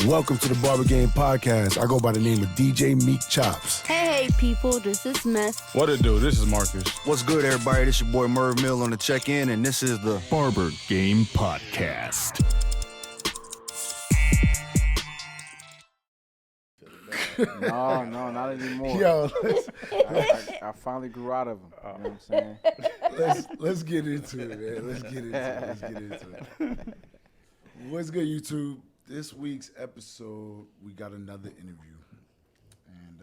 Welcome to the Barber Game Podcast. I go by the name of DJ Meek Chops. Hey, people, this is Mess. What it do? This is Marcus. What's good, everybody? This your boy Merv Mill on the check-in, and this is the Barber Game Podcast. No, not anymore. Yo, I finally grew out of them. You know what I'm saying? let's get into it, man. Let's get into it. What's good, YouTube? This week's episode, we got another interview, and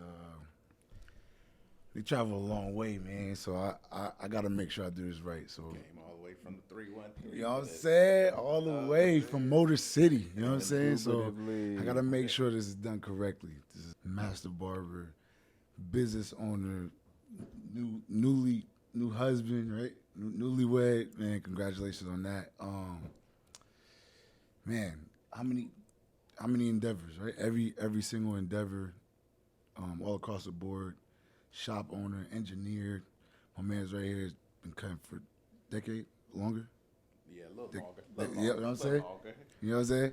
we travel a long way, man. So I got to make sure I do this right. So Came all the way from the 313. you know what I'm saying? All the way from Motor City. You know what I'm saying? So Indubitably. I got to make sure this is done correctly. This is Master Barber, business owner, new husband, right? Newlywed, man. Congratulations on that. Man, how many endeavors, right? Every single endeavor, all across the board. Shop owner, engineer. My man's right here has been cutting for a decade, longer. Yeah, a little longer. You know what I'm saying? Longer. You know what I'm saying?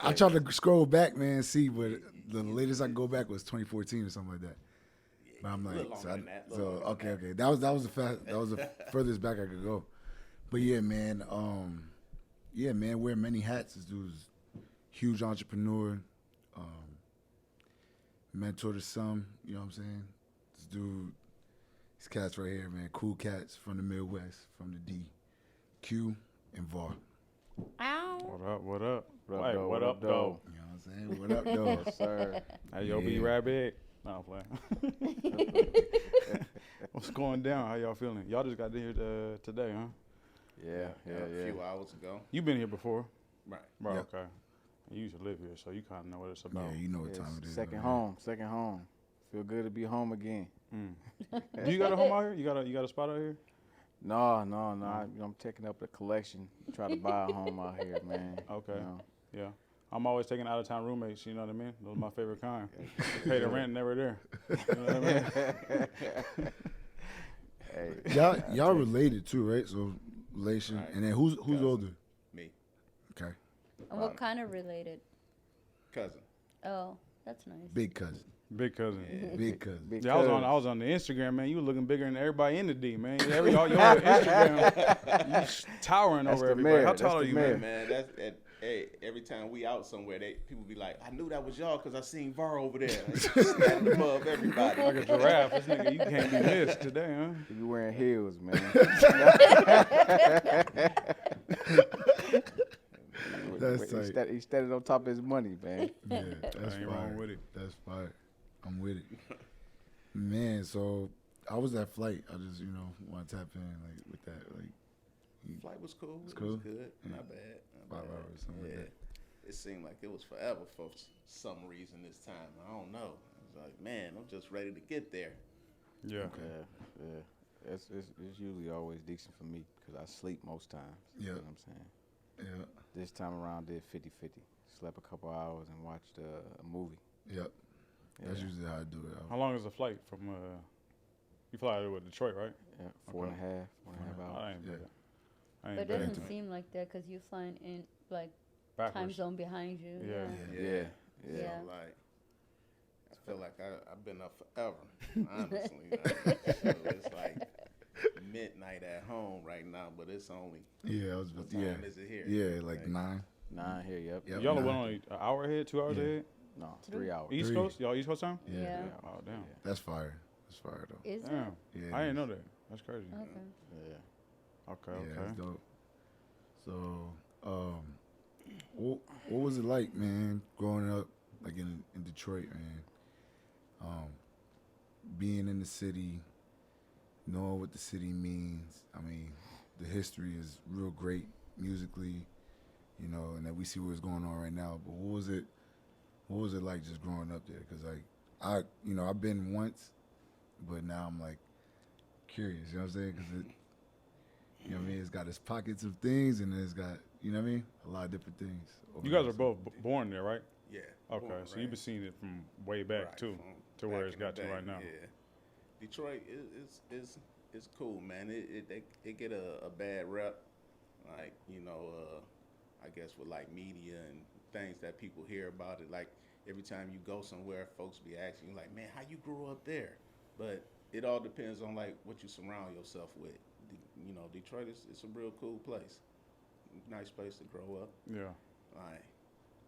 I tried to scroll back, man, see, but the latest I can go back was 2014 or something like that. But I'm like, okay. That was the furthest back I could go. But yeah, man, wear many hats. This dude's huge entrepreneur, mentor to some. You know what I'm saying? This dude, these cats right here, man, cool cats from the Midwest, from the D, Q and Var. Ow. What up? What up, What up, though? You know what I'm saying? What up, though? Yes, sir. Hey, yo, be Yeah. rabbit. No, I'm playing. What's going down? How y'all feeling? Y'all just got here today, huh? Yeah. A few hours ago. You been here before? Right. Right, Yep. okay. You used to live here, so you kind of know what it's about. Yeah, you know what Yes, time it is. second man. home. Feel good to be home again. Do you got a home out here? You got a spot out here? No. I'm taking up the collection. Try to buy a home out here, man. Okay. You know. Yeah. I'm always taking out-of-town roommates, you know what I mean? Those are my favorite kind. Pay the rent, never there. You know what I mean? Hey, Y'all related too, right? So relation, Right. and then who's older? Me. Okay, And what kind of related? Cousin. Oh, that's nice. big cousin, Big cousin. big cousin. big Yeah, I was on the Instagram, man. You were looking bigger than everybody in the D, man. Y'all Instagram, you towering That's over the everybody. mayor. How That's tall the are you, mayor. man? Man, hey, every time we out somewhere, people be like, I knew that was y'all because I seen Var over there. Standing above everybody. Like a giraffe. This nigga, you can't be missed today, huh? You be wearing heels, man. That's tight. He standing on top of his money, man. Yeah, that's Ain't fire. wrong with it. That's fire. I'm with it, man. So I was that flight. I just want to tap in like with that like. Flight was cool. It cool? was good. Yeah. Not bad. 5 hours, something like that. It seemed like it was forever for some reason this time. I don't know. I was like, man, I'm just ready to get there. Yeah. Yeah. It's usually always decent for me because I sleep most times. Yeah. You know what I'm saying? Yeah. This time around, did 50-50. Slept a couple hours and watched a movie. Yep. That's Yeah. usually how I do it. How long is the flight from, you fly out with Detroit, right? Yeah, four and a half hours. I ain't Yeah. do that. I But ain't it do doesn't that. seem like that because you're flying in, like, time Backwards. zone behind you. Yeah. Yeah. Yeah. So, like, I feel like I've been up forever, honestly. So it's like midnight at home right now, but it's only, Yeah, I was. what Yeah. time is it here? Yeah, like 9. 9 here, yep. Yep. Y'all Nah. went only an hour ahead, 2 hours Yeah. ahead? No, 3 hours. East 3. Coast? Y'all East Coast time? Yeah. Yeah. Oh, damn. That's fire. That's fire though. Is it? Damn. Yeah. I didn't know that. That's crazy. Okay. Yeah. Okay, Yeah, okay. that's dope. So, what was it like, man, growing up like in Detroit, man? Being in the city, knowing what the city means. I mean, the history is real great musically, and that we see what's going on right now. But what was it like just growing up there? Because like I've been once, but now I'm like curious. You know what I'm saying? Because you know what I mean? It's got its pockets of things, and it's got, you know what I mean? A lot of different things. You guys are both born there, right? Yeah. Okay, born, so you've been seeing it from way back Right, too, from to where back it's in the got to day, right now. Yeah. Detroit is cool, man. It get a bad rep, like I guess with like media and things that people hear about it. Like every time you go somewhere, folks be asking you like, man, how you grew up there? But it all depends on like what you surround yourself with. You know, Detroit is a real cool place. Nice place to grow up. Yeah. Like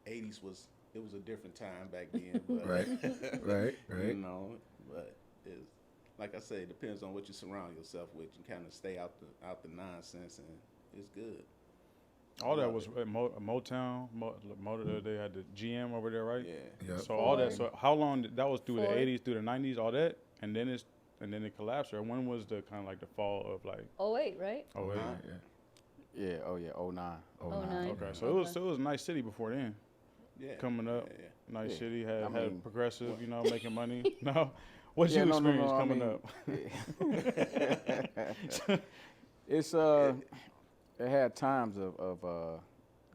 80s was a different time back then. But Right. You know, but it's like I say, it depends on what you surround yourself with. You kind of stay out the nonsense, and it's good. All that was at Motown. They had the GM over there, right? Yeah. Yep. So all that. So how long that was through Ford. the 80s, through the 90s, all that, and then it collapsed. Or when was the kind of like the fall of like? 08, right? Oh wait. Yeah. Yeah. Oh yeah. 09. 09. Okay, so it was a nice city before then. Yeah. Coming up, Yeah. nice Yeah. city I had mean, progressive, you know, making money. No, what's Yeah, your no, experience I coming mean, up? It's it had times of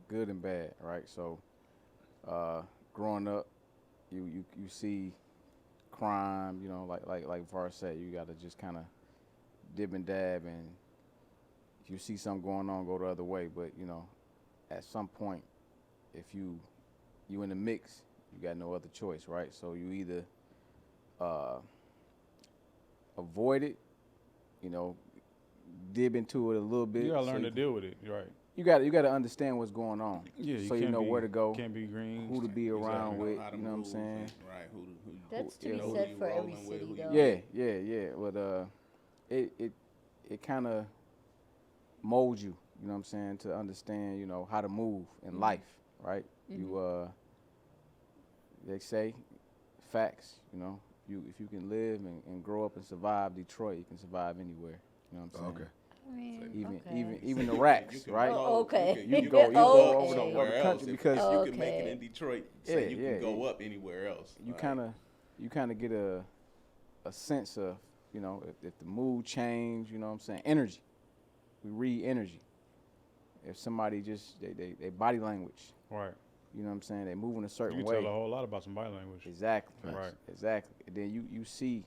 good and bad, right? So growing up, you see crime, you know, like Var said, you got to just kind of dib and dab, and if you see something going on, go the other way. But you know, at some point, if you in the mix, you got no other choice, right? So you either avoid it, you know, dib into it a little bit. You gotta so learn to deal with it. You're right. You got to understand what's going on. Yeah, so you know where to go, Can't be green. who to be around Exactly. with. How to You know what I'm move saying? and- Right. Who That's to you be know, said who you for every rolling with, city, who you- though. Yeah. But it kind of molds you. You know what I'm saying? To understand, you know, how to move in life, right? You they say facts. You know, if you can live and grow up and survive Detroit, you can survive anywhere. You know what I'm saying? Okay. I mean, Even the racks, can right? go- Oh, okay. You can You go go over over somewhere the else country if because- you can make it Okay. in Detroit. So you Yeah, can go yeah. up anywhere else. You Right. kind of get a sense of, you know, if the mood change, you know what I'm saying? Energy. We read energy. If somebody just they body language, Right. you know what I'm saying? They move in a certain You can way. tell a whole lot about some body language. Exactly. Right. Exactly. And then you see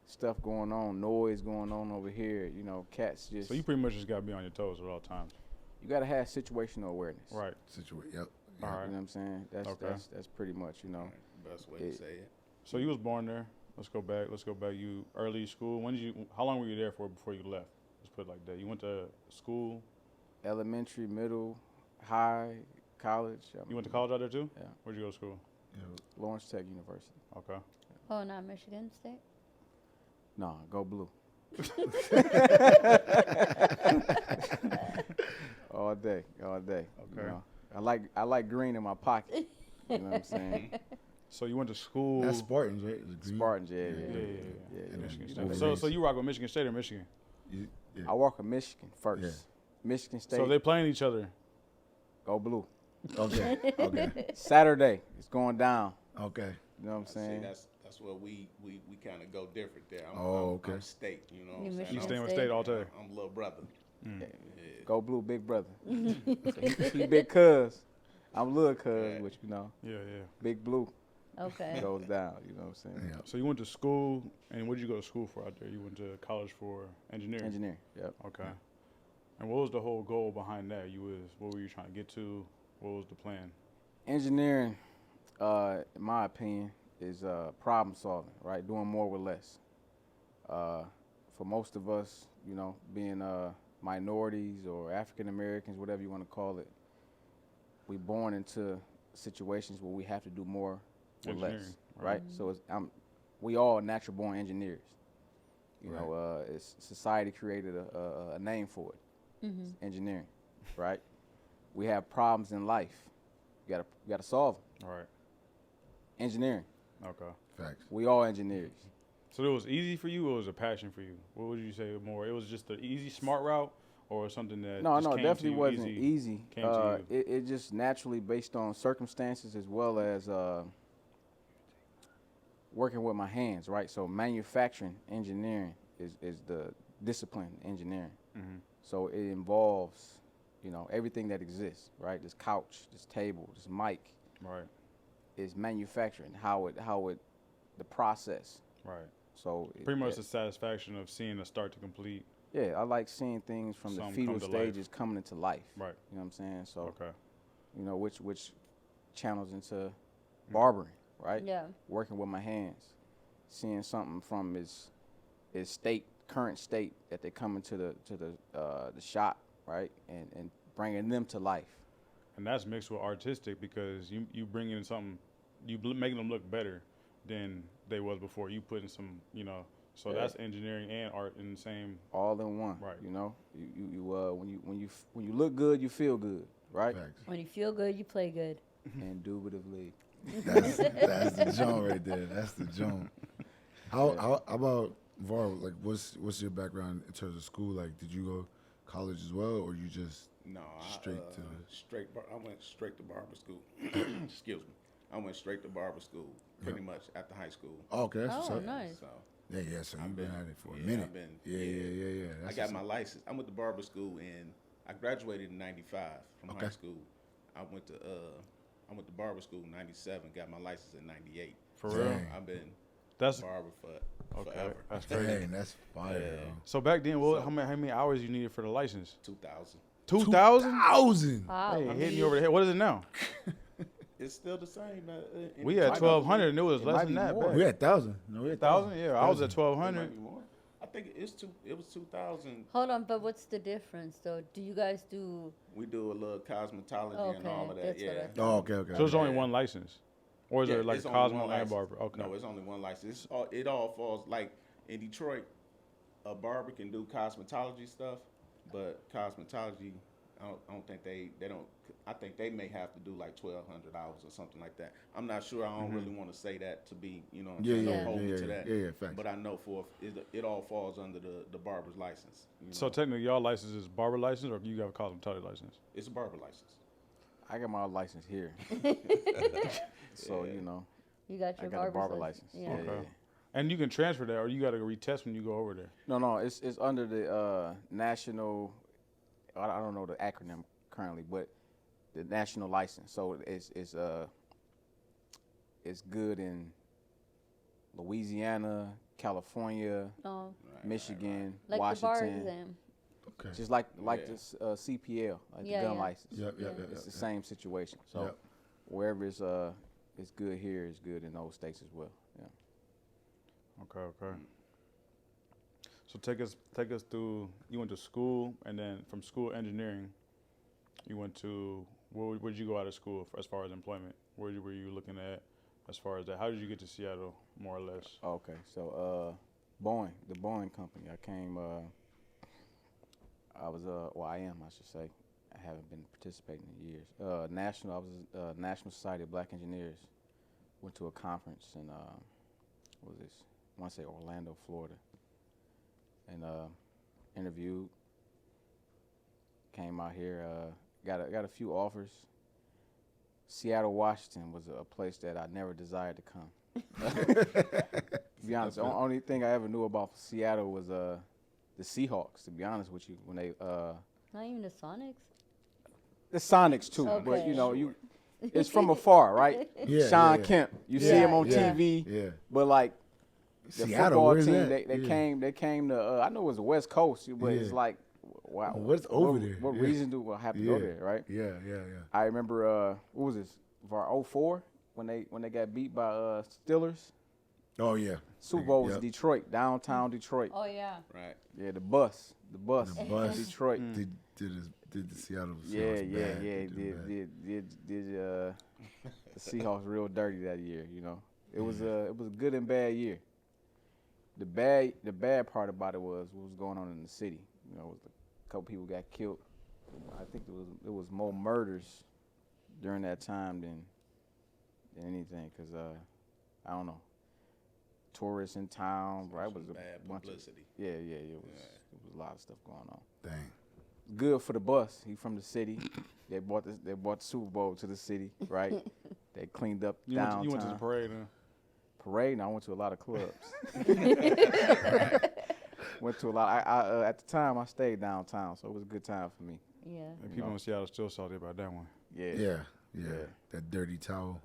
stuff going on, noise going on over here, you know, cats just So you pretty much just gotta be on your toes at all times. you got to have situational awareness. Right. Situation. Yep. All You right. know what I'm saying? Okay. That's pretty much, you know. Best way to It- say it. So you was born there. Let's go back. You early school. How long were you there for before you left? Let's put it like that. You went to school. Elementary, middle, high, college. You went to college out there too? Yeah. Where'd you go to school? Lawrence Tech University. Okay. Oh, not Michigan State? No, go blue. all day. Okay. You know? I like green in my pocket. You know what I'm saying? So you went to school. That's Spartans, right? It was green. Spartans, Yeah. Michigan You State. know, So you rock with Michigan State or Michigan? Yeah. I walk in Michigan first. Yeah. Michigan State. So they playing each other. go blue. Okay. Okay. Saturday, it's going down. Okay. You know what I'm See, saying? that's where we kind of go different there. Okay. I'm state, you know what You I'm saying? Michigan You staying with State? State all day. I'm little brother. Go blue, big brother. So he big cuz. I'm little cuz, Yeah. which you know, Yeah. big blue Okay. goes down. You know what I'm saying? Yeah. So you went to school, and what did you go to school for out there? You went to college for engineering. Engineer. Yep. Okay. And what was the whole goal behind that? What were you trying to get to? What was the plan? Engineering, in my opinion, is problem solving, right? Doing more with less. For most of us, you know, being minorities or African Americans, whatever you want to call it, we born into situations where we have to do more with less, Engineering, right? So we all natural born engineers. You Right. know, society created a name for it. It's engineering, right? We have problems in life. You gotta solve them. All right. Engineering. Okay. Facts. We all engineers. So it was easy for you, or was it a passion for you? What would you say more? It was just the easy, smart route, or something that No, just came definitely to you wasn't easy. Came to you. It just naturally based on circumstances as well as working with my hands, right? So manufacturing engineering is the discipline engineering. Mm-hmm. So it involves, you know, everything that exists, right? This couch, this table, this mic Right. is manufacturing. How it the process. Right. So Pretty much the satisfaction of seeing a start to complete. yeah, I like seeing things from the Some fetal come to life. stages coming into life. Right. You know what I'm saying? So Okay. you know, which channels into barbering, right? Yeah. Working with my hands, seeing something from its current state that they come into the shop, right, and bringing them to life. And that's mixed with artistic because you bring in something, making them look better than they was before. You putting some, so that's engineering and art in the same. All in one, Right. You know, when you look good, you feel good, right? Facts. When you feel good, you play good. Indubitably. That's the joint right there. That's the joint. How about Var? Like, what's your background in terms of school? Like, did you go college as well, or you just No, straight to I went straight to barber school. Excuse me. I went straight to barber school pretty much after high school. Oh, okay, that's what's Oh, up. nice. So Yeah. So you've been at it for a yeah, minute. I've been- Yeah. I That's got what's my up. license. I went to barber school and I graduated in '95 from high Okay. school. I went to barber school in '97. Got my license in '98. For So real? I've been That's barber for okay. forever. That's crazy. Dang, that's fire. Yeah. So back then, how many hours you needed for the license? 2000. 2,000? 1,000. Wow. Hey, hitting you over the head. What is it now? It's still the same. We had 1,200 and it was It less might than be that. more. back. We had 1,000. No, we had 1,000? Yeah, I was at It 1,200. might be more. I think it was 2000. Hold on, but what's the difference though? Do you guys do? We do a little cosmetology and Okay, all of that. that's what Yeah. I thought. Oh, okay. So there's only one license? Or is Yeah, there like it's a only Cosmo one and license. Barber? Okay. No, it's only one license. It all falls like in Detroit. A barber can do cosmetology stuff, but cosmetology, I don't think they don't. I think they may have to do like 1,200 hours or something like that. I'm not sure. I don't really want to say that to be, what I'm saying. Don't hold me to that. Yeah, facts. But I know it all falls under the barber's license. So technically, y'all license is barber license, or you got a cosmetology license? It's a barber license. I got my license here. So, You got I your got a barber license. license. Yeah. Okay. And you can transfer that, or you got to retest when you go over there. No, it's under the national. I don't know the acronym currently, but the national license. So it's good in Louisiana, California, Oh, Michigan, like Washington. the bar exam. Okay. Just like Yeah. this CPL, like Yeah, the gun yeah. license. Yep. It's the same situation. So Yep. wherever it's good here, it's good in those states as well. Yeah. Okay. So take us through. You went to school, and then from school engineering, you went to where did you go out of school as far as employment? Where were you looking at as far as that? How did you get to Seattle, more or less? Okay, so Boeing, the Boeing company. I came. I was I am, I should say. I haven't been participating in years. I was National Society of Black Engineers. Went to a conference in what was this? I want to say Orlando, Florida. And interviewed. Came out here. Got a few offers. Seattle, Washington was a place that I never desired to come. To be honest, the only thing I ever knew about Seattle was the Seahawks. To be honest with you, when they Not even the Sonics. the Sonics too, but Okay. it's from afar, right? Yeah, Sean yeah. Kemp, you see Yeah, him on yeah. TV, Yeah. but like the Seattle, football where's team, that? they Yeah. came to. I know it was the West Coast, but it's Yeah. like, wow, What's over there? What Yeah. reason do I have to go there, right? Yeah. I remember what was this? Var 04 when they got beat by Steelers. Oh yeah. Super Bowl was Yep. Detroit, downtown Detroit. Oh yeah. Right. Yeah, the bus, The bus. Detroit. Did the Seattle Yeah, Seahawks yeah, bad. yeah. They did bad. Did the Seahawks real dirty that year? It was a good and bad year. The bad part about it was what was going on in the city. Was a couple people got killed. I think it was more murders during that time than anything, because I don't know, tourists in town, right? It was a Bad bunch publicity. of it was a lot of stuff going on. Dang. Good for the bus. He from the city. They brought the Super Bowl to the city, right? They cleaned up You downtown. went to the parade, huh? Parade, and I went to a lot of clubs. Went to a lot. I at the time I stayed downtown, so it was a good time for me. Yeah. And people in Seattle still salty about that one. Yeah. Yeah. That dirty towel.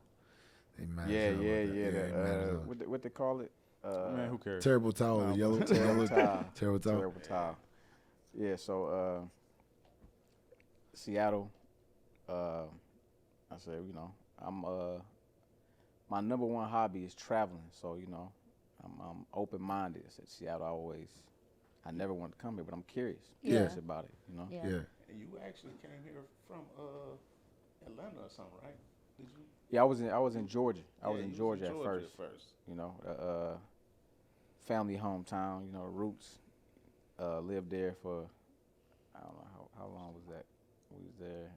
They mad Yeah. as hell about that. they mad as hell. What they call it? Man, who cares? Terrible towel, the yellow Terrible towel. terrible towel. Terrible towel. Yeah. So Seattle. I said, I'm my number one hobby is traveling. So I'm open minded. I said Seattle I never wanted to come here, but I'm curious. Yeah. Curious about it. Yeah. Yeah. And you actually came here from Atlanta or something, right? Did you? Yeah, I was in Georgia. I was Yeah, in you Georgia, at first. Family hometown. Roots. Lived there for I don't know how long was that. We was there.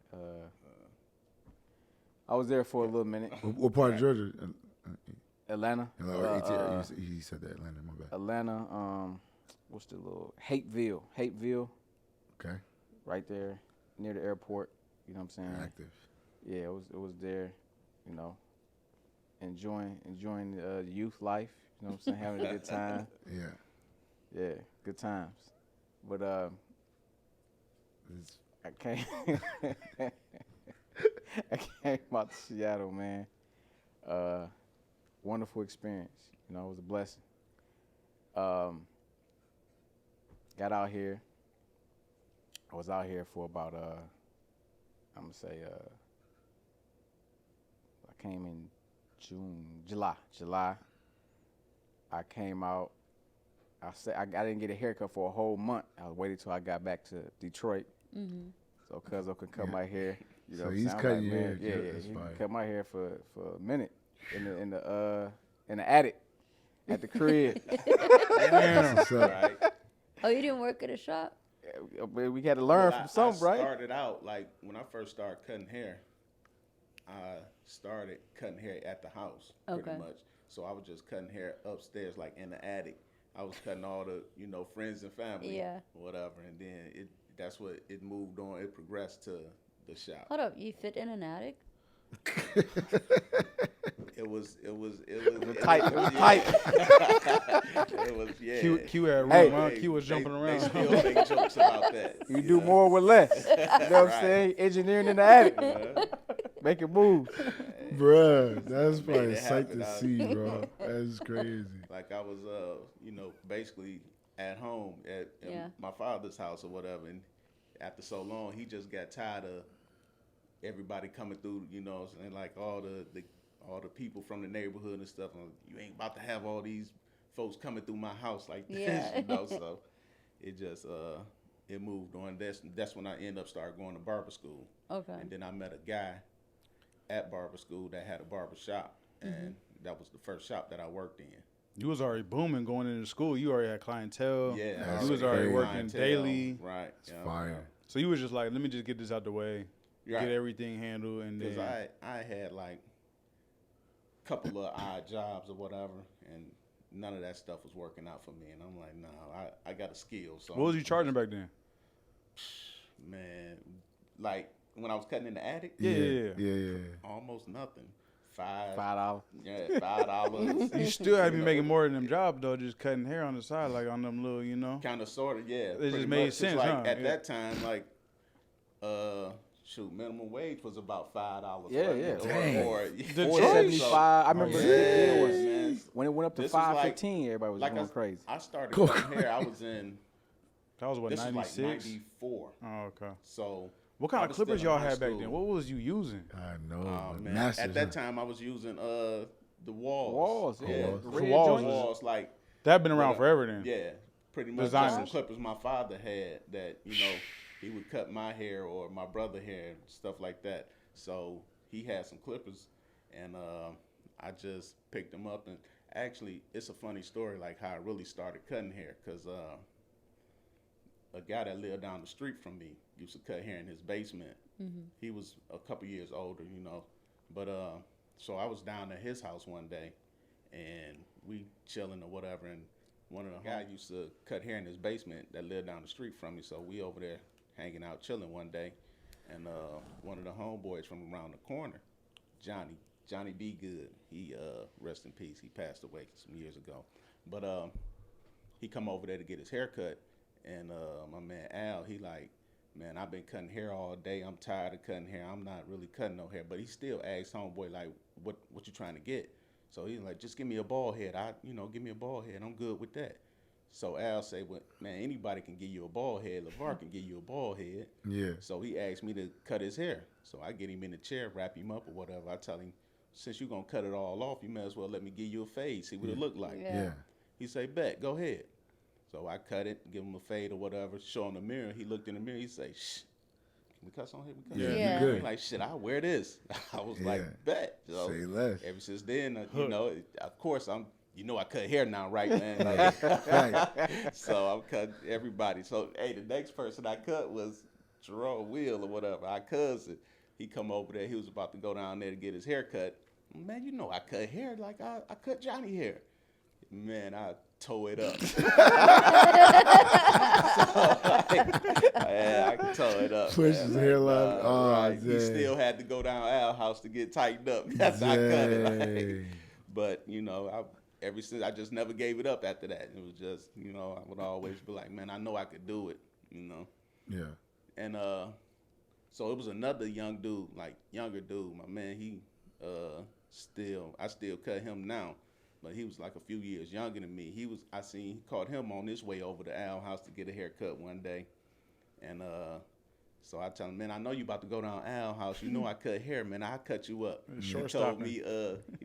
I was there for a little minute. What part of Georgia? Atlanta. He said that Atlanta. My bad. Atlanta. What's the little Hapeville, Okay. right there near the airport. You know what I'm saying? Active. Yeah, it was there. Enjoying the youth life. You know what I'm saying? Having a good time. Yeah. Yeah, good times. But It's, I came I came out to Seattle, man. Wonderful experience. It was a blessing. Got out here. I was out here for about I'm gonna say I came in July. I came out. I didn't get a haircut for a whole month. I waited till I got back to Detroit. Mm-hmm. So Cuzzo could cut my hair. So what I'm he's saying? I'm cutting like, your man, hair. Yeah, That's he fire. cut my hair for a minute in the attic at the crib. That's what's up. Right. Oh, you didn't work at a shop? We had to learn from some, I right? started out, like, when I first started cutting hair, I started cutting hair at the house, Okay. pretty much. So I was just cutting hair upstairs, like in the attic. I was cutting all the, friends and family, Yeah. whatever. And then that's what it moved on. It progressed to the shop. Hold up, you fit in an attic? It was tight. It was tight. It was, yeah. Q had room, Hey. huh? Q was jumping They around. still make jokes about that. You do more with less. You know what I'm Right. saying? Engineering in the attic. Making moves. Bruh, that's Made probably a it sight happen to out. see, bro. That's crazy. Like I was, basically at home at Yeah. my father's house or whatever. And after so long, he just got tired of everybody coming through, and like all the people from the neighborhood and stuff. And you ain't about to have all these folks coming through my house like this, Yeah. So it just it moved on. That's when I ended up started going to barber school. Okay. And then I met a guy at barber school that had a barber shop, Mm-hmm. and that was the first shop that I worked in. You was already booming going into school. You already had clientele. Yeah, You was already crazy. working clientele, daily. Right. It's fire. So you was just like, let me just get this out the way, Right. get everything handled, and Because then I had like a couple of odd jobs or whatever, and none of that stuff was working out for me. And I'm like, nah, I got a skill. So what was you charging back then? Man, like when I was cutting in the attic, Yeah. almost nothing. $5. $5. Yeah, $5. You still had to be making more than them jobs though, just cutting hair on the side, like on them little, Kind of, sort of, yeah. It pretty just made much. sense, It's like huh? at Yeah. that time, like, minimum wage was about $5. Yeah, wasn't yeah. it? Dang. Or $4.75. I remember Yeah, it was man. when it went up to This was like- $5.15. Everybody was like going crazy. I started cutting hair. I was in. That was what, This was like 96? 94. Oh, okay. So. What kind I of was still clippers in y'all high had back school. then? What was you using? I know. Oh, but man. Masters, At that huh? time, I was using the walls. Walls, yeah. Walls. The The red walls The joints. walls, like. That been around But, forever then. Yeah, pretty much. Designers. Some clippers my father had that, he would cut my hair or my brother hair and stuff like that. So he had some clippers, and I just picked them up. And actually, it's a funny story, like how I really started cutting hair, because a guy that lived down the street from me used to cut hair in his basement. Mm-hmm. He was a couple years older, but so I was down at his house one day, and we chilling or whatever, and one of the guys used to cut hair in his basement that lived down the street from me. So we over there hanging out, chilling one day, and one of the homeboys from around the corner, Johnny B. Good, he rest in peace. He passed away some years ago, but he come over there to get his hair cut, and my man Al, he like, man, I've been cutting hair all day. I'm tired of cutting hair. I'm not really cutting no hair. But he still asked homeboy, like, what you trying to get? So he's like, just give me a bald head. Give me a bald head. I'm good with that. So Al said, well, man, anybody can give you a bald head. LeVar can give you a bald head. Yeah. So he asked me to cut his hair. So I get him in the chair, wrap him up or whatever. I tell him, since you're going to cut it all off, you may as well let me give you a fade, see what it look like. Yeah. He say, bet, go ahead. So I cut it, give him a fade or whatever, show him the mirror. He looked in the mirror, he say, shh, can we cuss on here? We cuss? Yeah, you good. He like, shit, I wear this. I was like, bet. So Say less. ever since then, you know, of course, I cut hair now, right, man? Like, Right. so I'm cutting everybody. So, hey, the next person I cut was Jerome Will or whatever, our cousin. He come over there. He was about to go down there to get his hair cut. Man, you know I cut hair like I cut Johnny hair. Man, I tore it up. I can tore it up. Push his hairline. Oh, right. He dang. still had to go down our house to get tightened up. That's how I cut it. Like, but, you know, ever since, I just never gave it up after that. It was just, you know, I would always be like, man, I know I could do it, you know. Yeah. And so it was another younger dude. My man, I still cut him now, but he was like a few years younger than me. He caught him on his way over to Al house to get a haircut one day, and so I tell him, man, I know you about to go down Al house. You know I cut hair, man. I cut you up. He told me,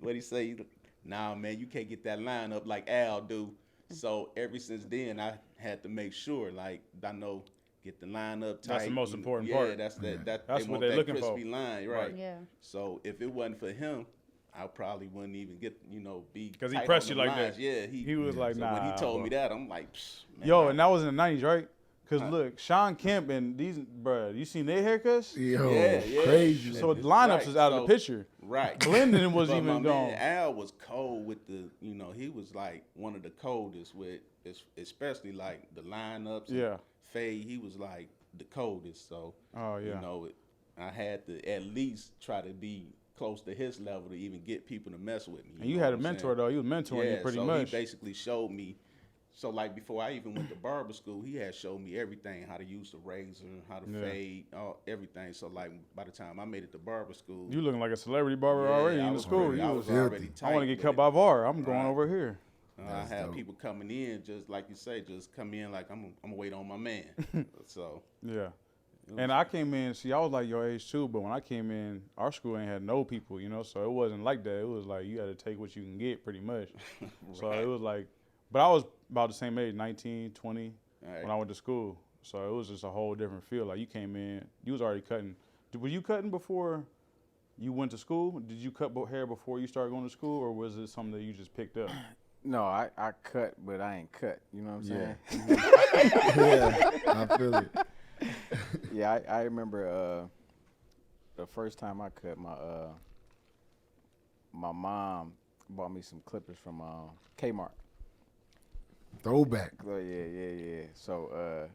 what he say? Nah, man, you can't get that line up like Al do. So ever since then, I had to make sure, like, I know. Get the line up tight. That's the most important part. Yeah, that's That's what they're looking for. Crispy line, right? Yeah. So if it wasn't for him, I probably wouldn't even get, be Because he tight pressed on you the like lines. that. Yeah, He was like, so nah. when he told bro. me that, I'm like, man, Yo, and that was in the 90s, right? Because look, Sean Kemp and these, bruh, you seen their haircuts? Yo, Yeah. crazy. So It's lineups right. is out of So- the picture. right. Blending was But even my gone. man Al was cold with the, he was like one of the coldest with, especially like the lineups. and Yeah. fade. He was like the coldest. So, Oh, yeah. I had to at least try to be close to his level to even get people to mess with me. And you know had what a I'm mentor, saying? though. He was mentoring you pretty so much. he basically showed me. So, like, before I even went to barber school, he had showed me everything, how to use the razor, how to fade, everything. So, like, by the time I made it to barber school. You looking like a celebrity barber already in the school. I You was was, already tight. I want to get with cut it. by Var. I'm going Right. over here. I had people coming in, just like you say, just come in like, I'm going to wait on my man. So, Yeah. And I came in, see, I was like your age too, but when I came in, our school ain't had no people, so it wasn't like that. It was like you had to take what you can get pretty much. So it was like, but I was about the same age, 19, 20, when I went to school. So it was just a whole different feel. Like you came in, you was already cutting. Were you cutting before you went to school? Did you cut hair before you started going to school, or was it something that you just picked up? No, I cut, but I ain't cut. You know what I'm saying? Yeah, I feel it. Yeah, I remember the first time I cut, my mom bought me some clippers from Kmart. Throwback. Oh, yeah. So so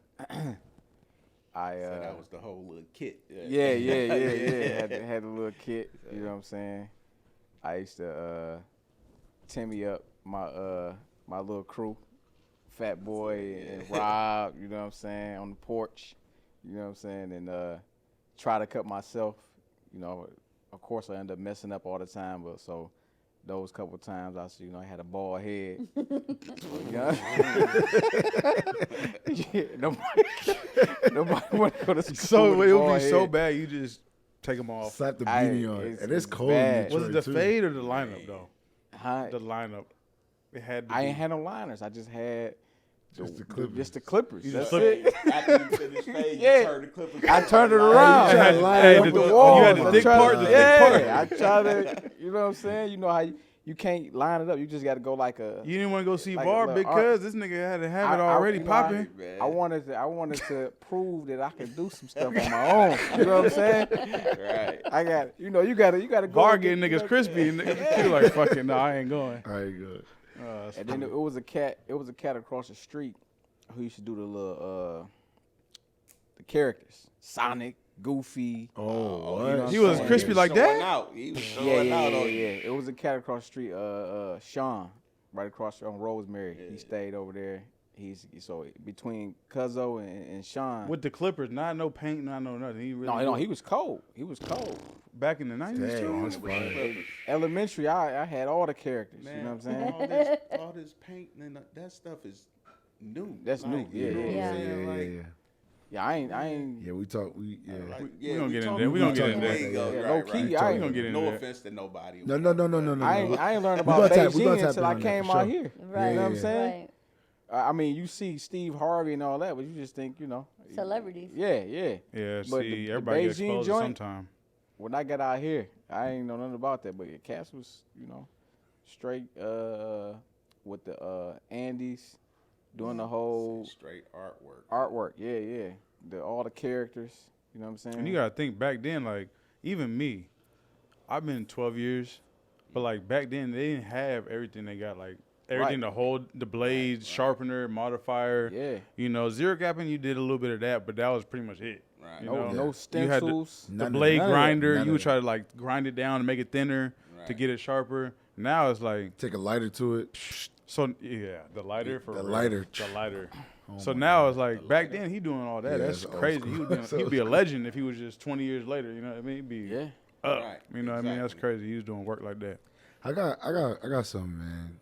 that was the whole little kit. Yeah. Had a little kit. You know what I'm saying? I used to Timmy up my little crew, Fat Boy and Rob. You know what I'm saying? On the porch. You know what I'm saying? And try to cut myself. Of course I end up messing up all the time, but so those couple times I see, I had a bald head. Nobody want to go to school. So with it a would bald be so head. bad you just take them off. Slap the beanie on it. And it's cold bad. in Was it Detroit, the too. fade or the lineup though? Huh? The lineup. It had to I be. ain't had no liners. I just had Just the clippers. Just the clippers. You That's just it. After you finished fade, Yeah. you turned the clippers. I turned it You around. tried to line Hey, up the- with the oh, you had wall, the thick man. part, the thick yeah, part. I try to, you know what I'm saying? You know how you can't line it up. You just got to go like a. You didn't want to go see Like a Var little because this nigga had to have it I- already you know, popping. I wanted to prove that I could do some stuff on my own. You know what I'm saying? Right. I got, you gotta go. Var and getting get- niggas crispy. And niggas feel like, fuck it, no, I ain't going. All right, good. And then it was a cat across the street who used to do the little the characters. Sonic, Goofy. Oh, what? you know He what I'm was saying? crispy like that? Out. He was Yeah, showing out on you. It was a cat across the street, Sean, right across on Rosemary. He stayed over there. He's so between Cuzzo and Sean. With the clippers, not no paint, not no nothing. He really no, he was cold. He was cold. back in the 90s Dang, too. that's fire. Elementary, I had all the characters. Man, you know what I'm saying? all this paint and that stuff is new. That's new. Yeah, You know what yeah. I'm saying? Like, Yeah, I ain't. Yeah, we talk. We like, we gonna get into talk- that. We gonna get into there that. you go. Yeah, Right, low key, right. I We gonna get into No that. offense to nobody. No. I ain't learned We about gonna we gonna Beijing tap until in I on that came for out sure. here. Right. You know what I'm saying? Right. I mean, you see Steve Harvey and all that, but you just think, Celebrities. Yeah. Yeah, But see, the everybody gets Beijing exposed joint- sometime. When I got out here, I ain't know nothing about that. But Cass was, straight with the Andes, doing the whole Straight artwork. artwork. Yeah. All the characters. You know what I'm saying? And you gotta think back then, like even me, I've been 12 years, but like back then they didn't have everything they got, like everything to hold the blades, sharpener, modifier. Yeah. Zero gapping. You did a little bit of that, but that was pretty much it. Right. You No, know? no You had stencils. the blade none of that. grinder. None You of would that. try to like grind it down and make it thinner to Right. get it sharper. Now it's like Take a lighter to it. so yeah, the lighter for The real. lighter. The lighter. Oh So my now God. it's like back then he doing all that. Yeah, That's it's old crazy. school. He'd be a legend if he was just 20 years later. You know what I mean? He'd be Yeah. up. Right, You know what I mean? That's exactly. crazy. He was doing work like that. I got something, man.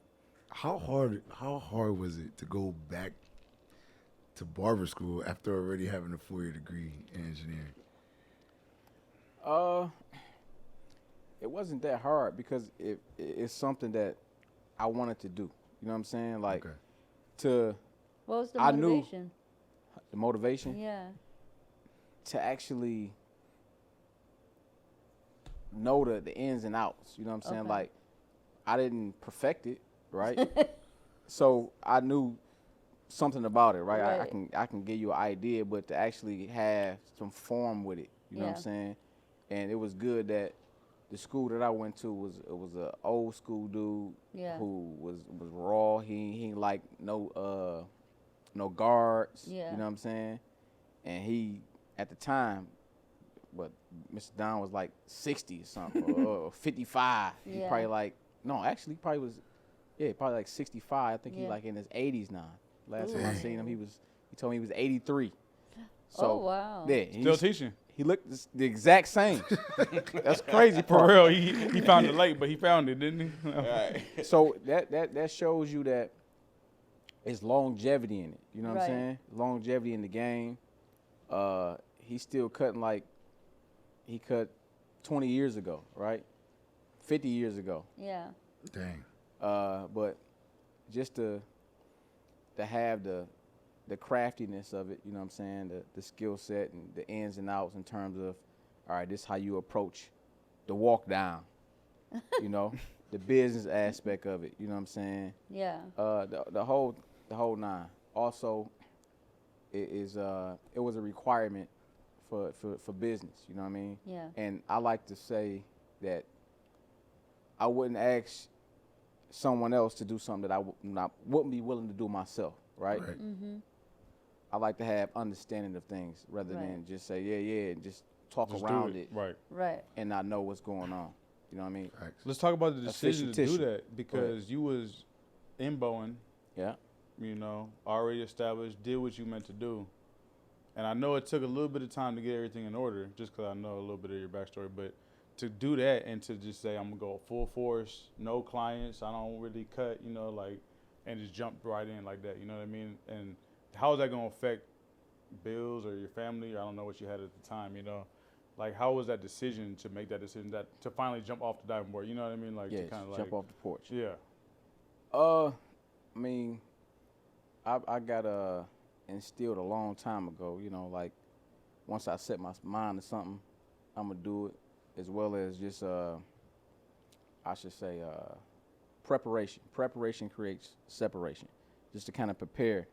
How hard was it to go back to barber school after already having a 4-year degree in engineering? It wasn't that hard because it's something that I wanted to do. You know what I'm saying? Like Okay. to What was the I knew- motivation? the motivation Yeah. to actually know the ins and outs. You know what I'm saying? Okay. Like I didn't perfect it, right? So I knew something about it, right? Right. I can give you an idea, but to actually have some form with it, you know what I'm Yeah. saying? And it was good that the school that I went to was a old school dude Yeah. who was raw. He ain't like no guards. Yeah. You know what I'm saying? And he at the time, but Mr. Don was like 60 or something or 55. He Yeah. probably like actually probably was probably like 65. I think he's Yeah. like in his 80s now. Last time I Ooh. seen him, he told me he was 83. So Oh, wow. yeah, Still teaching. he looked the exact same. That's crazy For part. real. He found it late, but he found it, didn't he? Right. So that shows you that it's longevity in it. You know what Right. I'm saying? Longevity in the game. He's still cutting like he cut 20 years ago, right? 50 years ago. Yeah. Dang. But just to have the craftiness of it, you know what I'm saying? The skill set and the ins and outs in terms of, all right, this is how you approach the walk down, you know, the business aspect of it, you know what I'm saying? Yeah. The whole nine. Also, it was a requirement for business, you know what I mean? Yeah. And I like to say that I wouldn't ask someone else to do something that I wouldn't be willing to do myself, right? Right. Mm-hmm. I like to have understanding of things rather Right. than just say, yeah, and just talk Just around do it Right. Right. and not know what's going on. You know what I mean? Facts. Let's talk about the decision Official to do tissue. that because you was in Bowen, Yeah. you know, already established, did what you meant to do. And I know it took a little bit of time to get everything in order just because I know a little bit of your backstory. But to do that and to just say, I'm going to go full force, no clients, I don't really cut, you know, like, and just jump right in like that, you know what I mean? And how is that going to affect bills or your family? I don't know what you had at the time, you know? Like, how was that decision to make that decision to finally jump off the diving board? You know what I mean? Like, Yes. to kind of Jump like, off the porch. yeah. I mean, I got instilled a long time ago, you know, like once I set my mind to something, I'm gonna do it, as well as just I should say preparation. Preparation creates separation. Just to kind of prepare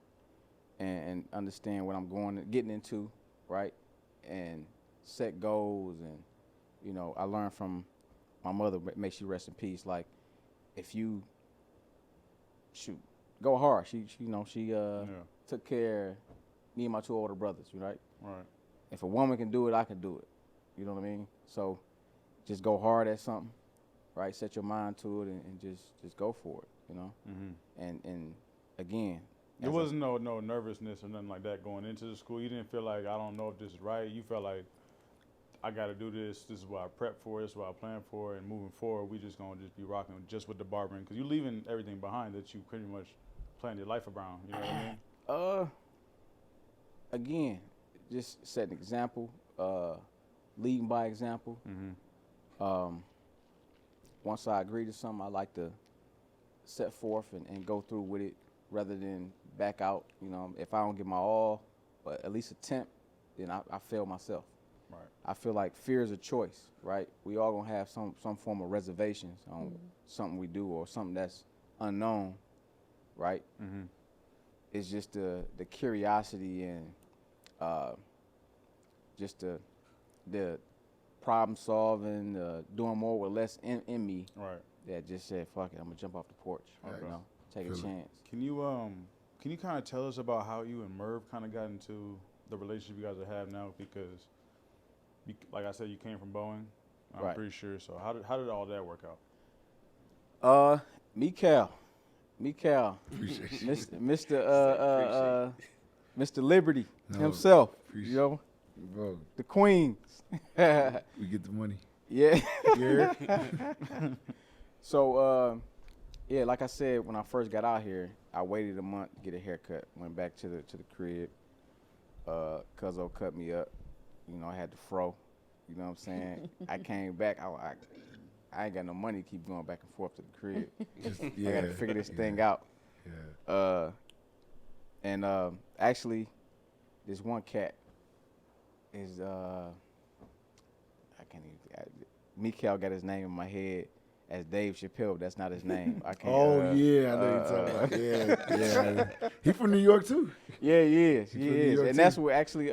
and understand what I'm getting into, right? And set goals, and you know, I learned from my mother, may she rest in peace, like if you go hard. She took care of me and my 2 older brothers, right? Right. If a woman can do it, I can do it. You know what I mean? So just go hard at something, right? Set your mind to it and just go for it, you know? Mm-hmm. And again, There wasn't no nervousness or nothing like that going into the school. You didn't feel like, I don't know if this is right. You felt like, I got to do this. This is what I prep for. This is what I plan for. And moving forward, we just going to just be rocking just with the barbering. Because you're leaving everything behind that you pretty much planned your life around. You know what I mean? Again, just set an example, leading by example. Once I agree to something, I like to set forth and go through with it rather than back out. You know, if I don't give my all, but at least attempt, then I fail myself. Right. I feel like fear is a choice, right? We all gonna have some form of reservations on something we do or something that's unknown, right? It's just the curiosity and just the problem solving, doing more with less in me. Right. That just said, fuck it, I'm gonna jump off the porch. You know, take a chance. Can you kind of tell us about how you and Merv kind of got into the relationship you guys have now? Because, like I said, you came from Boeing. I'm pretty sure. So how did all that work out? Mikael, Mr. Liberty himself. You know, Bro, the Queens. we get the money. Yeah. Yeah. So, yeah, like I said, when I first got out here, I waited a month to get a haircut. Went back to the crib. Cuzzo cut me up. You know, I had the fro. You know what I'm saying? I came back. I ain't got no money to keep going back and forth to the crib. I got to figure this thing out. Yeah. And actually, this one cat is I can't even. Mikael got his name in my head as Dave Chappelle, but that's not his name. I can't. Oh yeah, I know you're talking about. Yeah. He from New York too. Yeah, he is. He He from New is. York, And that's too. where actually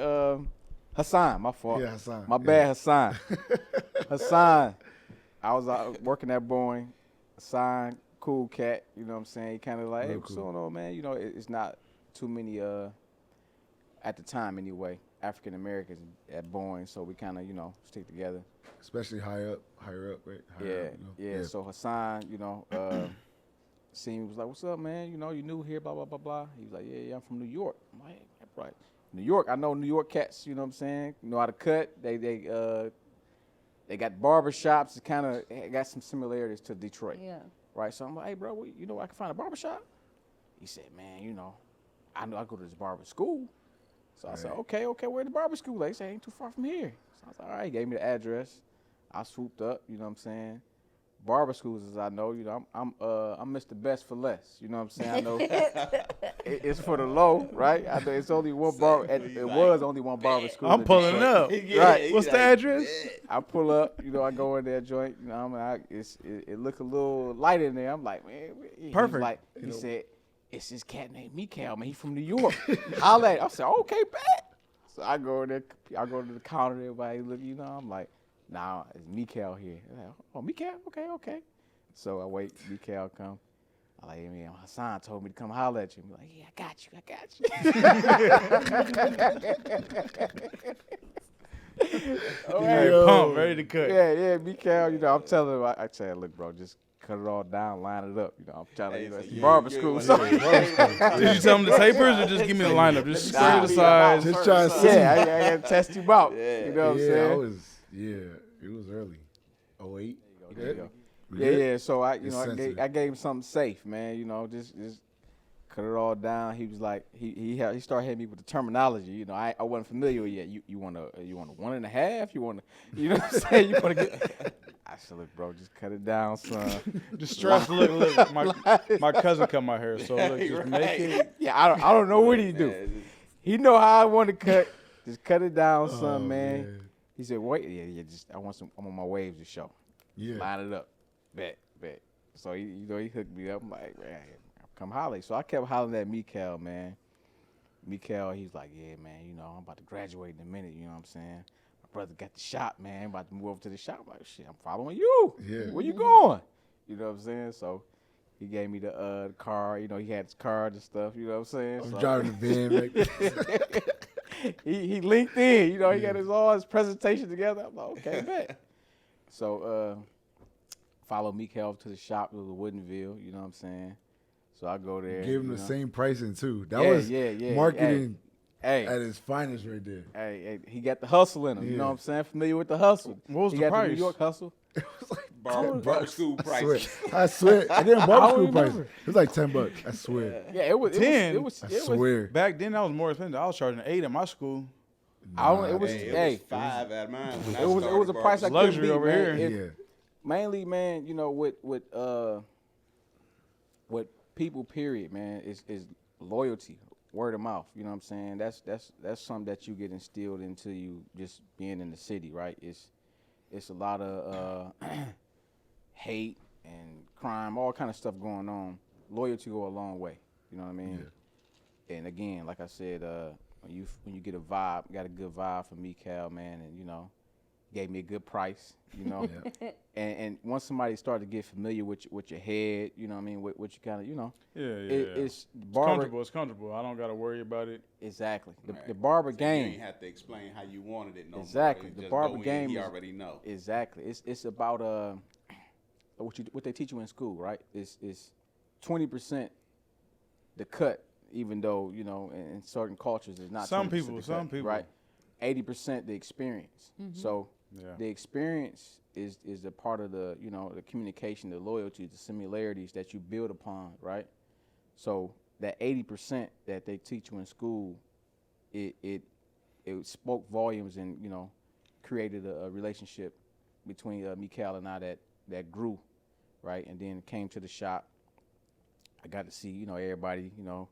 Hassan, my fault. Yeah, Hassan. My bad, Hassan. Hassan. I was working at Boeing. Hassan, cool cat. You know what I'm saying? He kind of like, hey, what's going on, man? You know, it's not too many, at the time anyway, African Americans at Boeing, so we kind of, you know, stick together. Especially higher up, right? Higher up, you know? Yeah. So Hassan, you know, seen me, was like, what's up, man? You know, you new here, blah, blah, blah, blah. He was like, yeah, I'm from New York. I'm like, hey, right. New York, I know New York cats, you know what I'm saying? Know how to cut. They got barber shops. It kind of got some similarities to Detroit. Yeah. Right? So I'm like, hey, bro, you know I can find a barber shop? He said, man, you know, I know I go to this barber school. So I said, okay, where the barber school at? He said, ain't too far from here. So I was like, all right, he gave me the address. I swooped up, you know what I'm saying? Barber schools, as I know, you know, I'm Mr. Best for Less. You know what I'm saying? I know it's for the low, right? I know it's only one barber. It was only one barber school. I'm in pulling Detroit. up. Right. What's the address? I pull up, you know, I go in there joint, you know, it look a little light in there. I'm like, man, Perfect. He said, it's this cat named Mikael, man. He from New York. Holla at him. I said, okay, bet. So I go in there, I go to the counter, everybody look, you know, I'm like, nah, it's Mikael here. Like, oh, Mikael? Okay. So I wait, Mikael come. I'm like, hey, man, Hassan told me to come holler at you. I'm like, yeah, I got you. All right, pump, ready to cut. Yeah, Mikael, you know, I'm telling him, I tell him, look, bro, just cut it all down, line it up. You know, I'm trying to, it's barber school. So. Did you tell them the tapers or just give me the lineup? Just square the size. Just trying to see. Yeah, I got to test you out. You know what I'm saying? It was early. 08. There you go. We good? So I sensitive. gave him something safe, man. You know, just cut it all down. He was like, he started hitting me with the terminology. You know, I wasn't familiar yet. You want a 1.5? You want you know what I'm saying? You want to get? I said, look, bro, just cut it down, son. Just stress. Look. My cousin cut my hair, so look, just make it. Yeah, I don't know what he do. He know how I want to cut. Just cut it down, son, man. He said, wait, yeah, just I'm on my waves to show. Yeah. Line it up. Bet. So he hooked me up. I'm like, man, come holler. So I kept hollering at Mikael, man. Mikael, he's like, yeah, man, you know, I'm about to graduate in a minute, you know what I'm saying? My brother got the shop, man. I'm about to move over to the shop. I'm like, shit, I'm following you. Yeah. Where you going? You know what I'm saying? So he gave me the car. You know, he had his card and stuff, you know what I'm saying? I'm driving the van. He linked in, you know, he got all his presentation together. I'm like, okay, bet. So follow Mikael to the shop. It was a Woodinville, you know what I'm saying? So I go there. Gave him the know. same pricing too. That was marketing Hey. at its finest right there. Hey, he got the hustle in him. You know what I'm saying? Familiar with the hustle. What was he the got price? The New York hustle. It was like barber school I swear. prices. I swear. I didn't barber school price. remember. It was like $10. I swear. Yeah, it was 10? It was. I It was. swear. Back then, that was more expensive. I was charging 8 at my school. It was. Hey, it Hey, was 5 at mine. When I it was started a price I barber couldn't Luxury beat, over man. here. Yeah. Mainly, man, you know, with people, period, man, is loyalty, word of mouth. You know what I'm saying? That's something that you get instilled into you just being in the city, right? It's a lot of hate and crime, all kind of stuff going on. Loyalty go a long way. You know what I mean? Yeah. And again, like I said, when you get a vibe, got a good vibe from me, Cal, man, and you know, gave me a good price, you know. And once somebody started to get familiar with your head, you know what I mean, what you kind of, you know. It's barber. It's comfortable. I don't got to worry about it. Exactly. Right. The barber So game. you ain't have to explain how you wanted it no Exactly. more. The Just barber go in, game he is- already know. Exactly. It's about what they teach you in school, right? It's 20% the cut, even though, you know, in certain cultures it's not. Some 20% people, the some cut, people. right? 80% the experience. So Yeah. the experience is a part of the, you know, the communication, the loyalty, the similarities that you build upon, right? So that 80% that they teach you in school, it spoke volumes and, you know, created a relationship between Mikal and I that grew, right? And then it came to the shop. I got to see, you know, everybody, you know,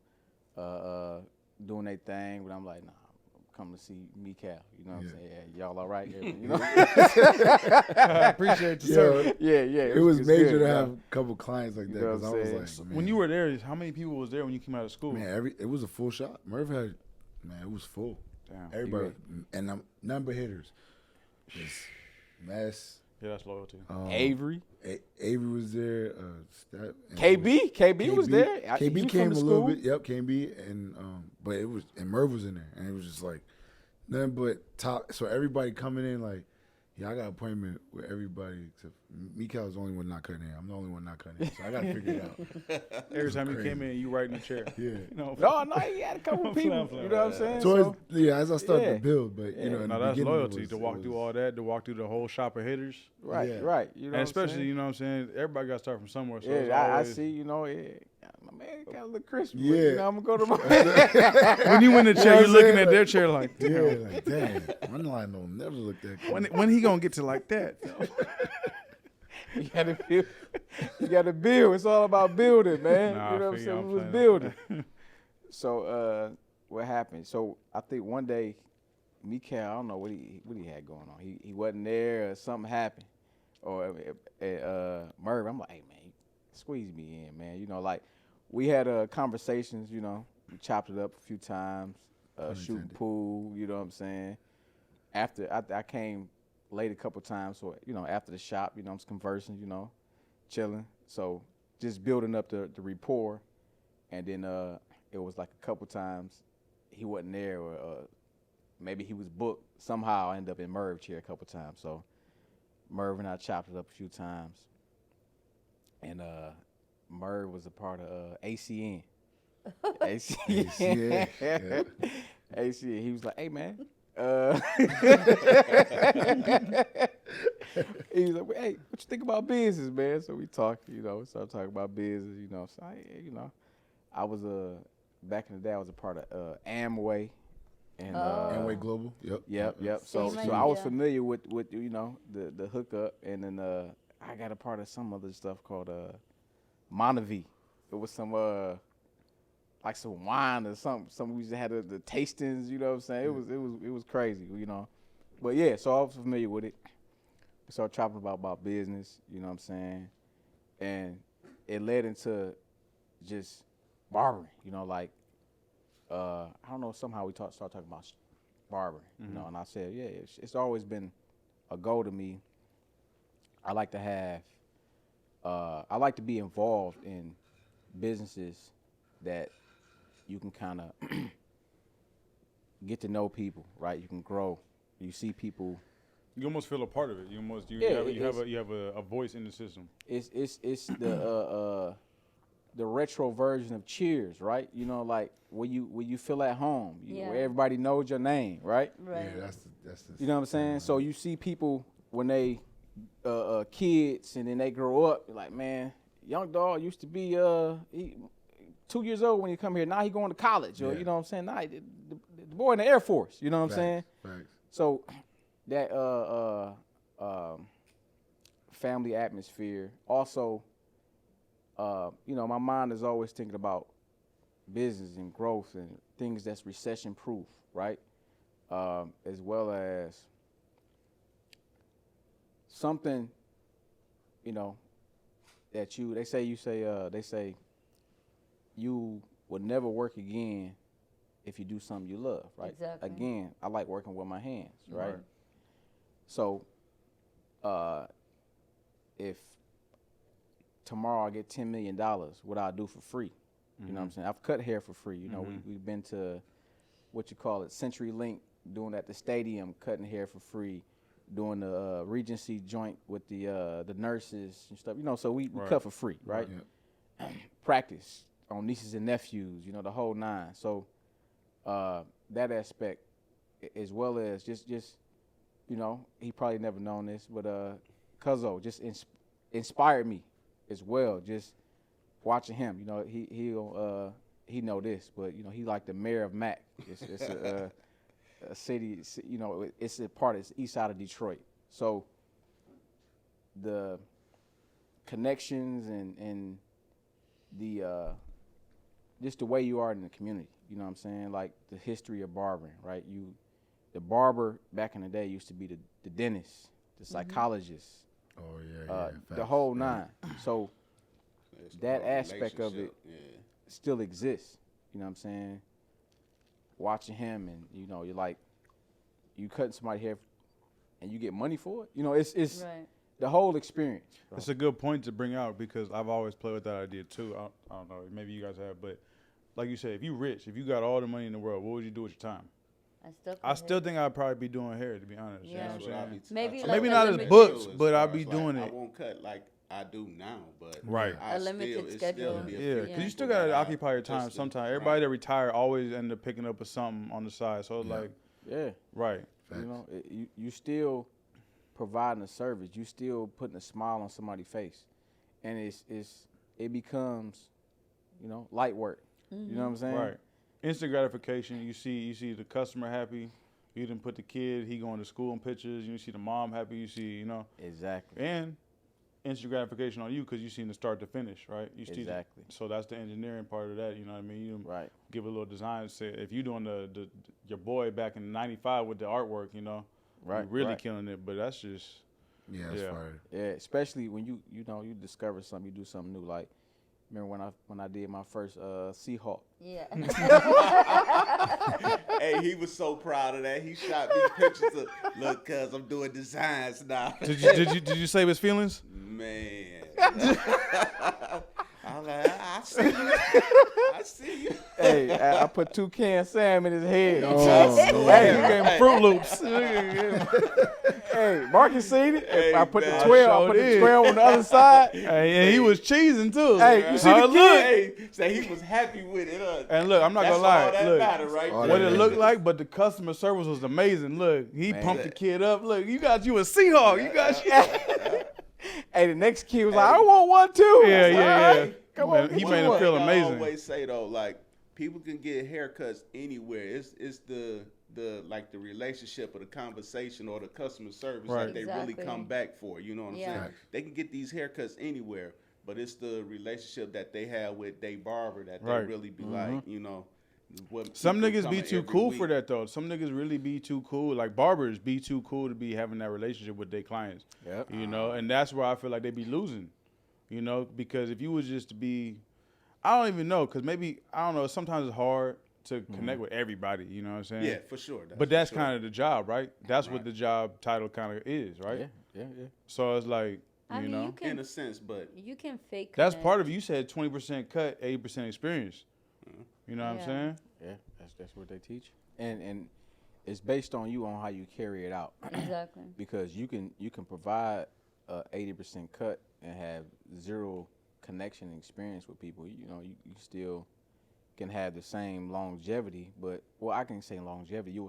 doing their thing, but I'm like, nah, I'm coming to see Mikal. You know what I'm saying? Yeah, y'all all right? You know? I appreciate the service. yeah. It was major good, to you know? have a couple clients like that You know because what I I'm was saying? like, When you were there, how many people was there when you came out of school? man, it was a full shop. Merv had, man, it was full. Damn. Everybody, and number hitters. Just Mess. Yeah, that's loyalty. Avery. Avery was there. KB was there. He KB was came from a the little school. bit. Yep, KB and but it was and Merv was in there, and it was just like nothing but top. So everybody coming in like, yeah, I got an appointment with everybody except Mikal is the only one not cutting hair. I'm the only one not cutting hair, so I got to figure it out. Every time you came in, you right in the chair. Yeah. You know, No, he had a couple people. You know what I'm saying? Towards as I started yeah. to build, but you know, in no, the that's beginning, loyalty to walk through all that, to walk through the whole shop of hitters. Right. Yeah. You know And what I'm especially, saying? you know what I'm saying? Everybody got to start from somewhere. So it's Yeah, I always, see. You know, my man got a little crispy. Yeah. You know, I'm gonna go to my. when you in the chair, what you're I'm looking saying? at their chair like, damn. Yeah, like damn, my line don't never look that good. When he gonna get to like that? You gotta build. You gotta build. It's all about building, man. Nah, you know I what I'm feel you. saying? I'm We was playing. building. So what happened? So I think one day, Mikal, I don't know what he had going on. He wasn't there, or something happened, or Merv. I'm like, hey man, squeeze me in, man. You know, like we had conversations. You know, we chopped it up a few times, shooting intended. pool. You know what I'm saying? After I came late a couple times, so you know, after the shop, you know, I'm just conversing, you know, chilling. So just building up the rapport, and then it was like a couple times he wasn't there, or maybe he was booked. Somehow I ended up in Merv's chair a couple times. So Merv and I chopped it up a few times, and Merv was a part of ACN. ACN, yeah. ACN. He was like, hey man. He was like, hey, what you think about business, man? So we talked, you know, started talking about business, you know. So I was back in the day I was a part of Amway and Amway Global. Yep. Yep. So Same I was idea. familiar with you know, the hookup, and then I got a part of some other stuff called Monavi. It was some like some wine or something. We just had the tastings, you know what I'm saying? It was crazy, you know. But yeah, so I was familiar with it. We started talking about business, you know what I'm saying? And it led into just barbering, you know, like I don't know, somehow we started talking about barbering, you know, and I said, yeah, it's always been a goal to me. I like to have I like to be involved in businesses that you can kind of get to know people, right? You can grow. You see people. You almost feel a part of it. You have a voice in the system. It's the retro version of Cheers, right? You know, like when you feel at home, Yeah. where everybody knows your name, right? Right. Yeah, that's the You know what I'm saying? So you see people when they kids, and then they grow up. You're like, man, young dog used to be 2 years old when he come here. Now he going to college, or Yeah. you know what I'm saying. Now the boy in the Air Force. You know what I'm saying. Facts. So that family atmosphere. Also, you know, my mind is always thinking about business and growth and things that's recession proof, right? As well as something, you know, that they say you will never work again if you do something you love, right? Exactly. Again, I like working with my hands, right? Right. So, if tomorrow I get $10 million, what I do for free? You know what I'm saying? I've cut hair for free. You know, we've been to what you call it, Century Link, doing at the stadium, cutting hair for free, doing the Regency joint with the nurses and stuff. You know, so we cut for free, right? Yeah. Practice on nieces and nephews, you know, the whole nine. So that aspect, as well as just you know, he probably never known this, but Cuzzo just inspired me as well. Just watching him, you know, he know this, but you know, he like the mayor of Mac. It's a city, you know, it's a part of the east side of Detroit. So the connections and the just the way you are in the community, you know what I'm saying? Like the history of barbering, right? The barber back in the day used to be the dentist, the psychologist, Oh yeah. the Facts. whole nine. So It's the that whole aspect of it relationship, still exists. You know what I'm saying? Watching him, and you know, you're like, you cutting somebody hair, and you get money for it. You know, it's Right. the whole experience. It's a good point to bring out because I've always played with that idea too. I don't know, maybe you guys have, but like you said, if you rich, if you got all the money in the world, what would you do with your time? I still think I'd probably be doing hair, to be honest. Yeah. You know That's what what I I'm be saying? Maybe I like try Maybe a not as limited- books, as but far I'll as, be like, doing I it. won't cut like I do now, but Right. I A limited still, it's schedule. Still be a Yeah, few because you people still got to that I occupy your time just- sometimes. right. Everybody that retire always end up picking up with something on the side. So it's Yeah. like, Yeah, right. Facts. you know, you still providing a service. You still putting a smile on somebody's face, and it becomes, you know, light work. You know what I'm saying? Right. Instant gratification. You see the customer happy. You didn't put the kid, he going to school in pictures. You see the mom happy. You see, you know, Exactly. and instant gratification on you because you seen the start to finish, right? You see Exactly. so that's the engineering part of that. You know what I mean? You Right. give a little design. Say if you doing your boy back in '95 with the artwork, you know, Right. you really right. killing it. But that's just Yeah, it's Yeah. fire. Yeah, especially when you know you discover something, you do something new. Like remember when I did my first Seahawk. Yeah. Hey, he was so proud of that. He shot me pictures of look, cuz I'm doing designs now. did you save his feelings? Man. I'm like, I see you. I see you. Hey, I put 2 cans Sam in his head. Hey, you gave him Fruit Loops. Hey, Marcus seen it. Hey, I put the man, 12. I sure put the did. 12 on the other side. Hey, and he was cheesing too. Hey, you see How the it look? Hey, say he was happy with it. And look, I'm not That's gonna lie. all that Look, matter right all there. what that it is. looked like, but the customer service was amazing. Look, he Man. pumped the kid up. Look, you got you a Seahawk. You got Hey, the next kid was like, I want one too. Yeah, I said, yeah, "All yeah. right, come Man, on, he get made you him one." feel I amazing. always say though, like people can get haircuts anywhere. It's the like the relationship or the conversation or the customer service Right. that they really Exactly. come back for. You know what I'm Yeah. saying? Facts. They can get these haircuts anywhere, but it's the relationship that they have with their barber that Right. they really be like, you know. What Some people niggas be coming too every cool for week. that though. Some niggas really be too cool. Like barbers be too cool to be having that relationship with their clients. Yep. You know, and that's where I feel like they be losing. You know, because if you was just to be, I don't even know, because maybe I don't know. Sometimes it's hard to connect with everybody. You know what I'm saying? Yeah, for sure. But that's for sure. kind of the job, right? That's what the job title kind of is, right? Yeah. So it's like, I you mean, know, you can in a sense, but you can fake. that's connect. part of it. You said 20% cut, 80% experience. You know what I'm Yeah. saying? Yeah, that's what they teach. And it's based on you on how you carry it out. Exactly. Because you can provide 80% cut and have zero connection and experience with people. You know, you still can have the same longevity, but well, I can say longevity. You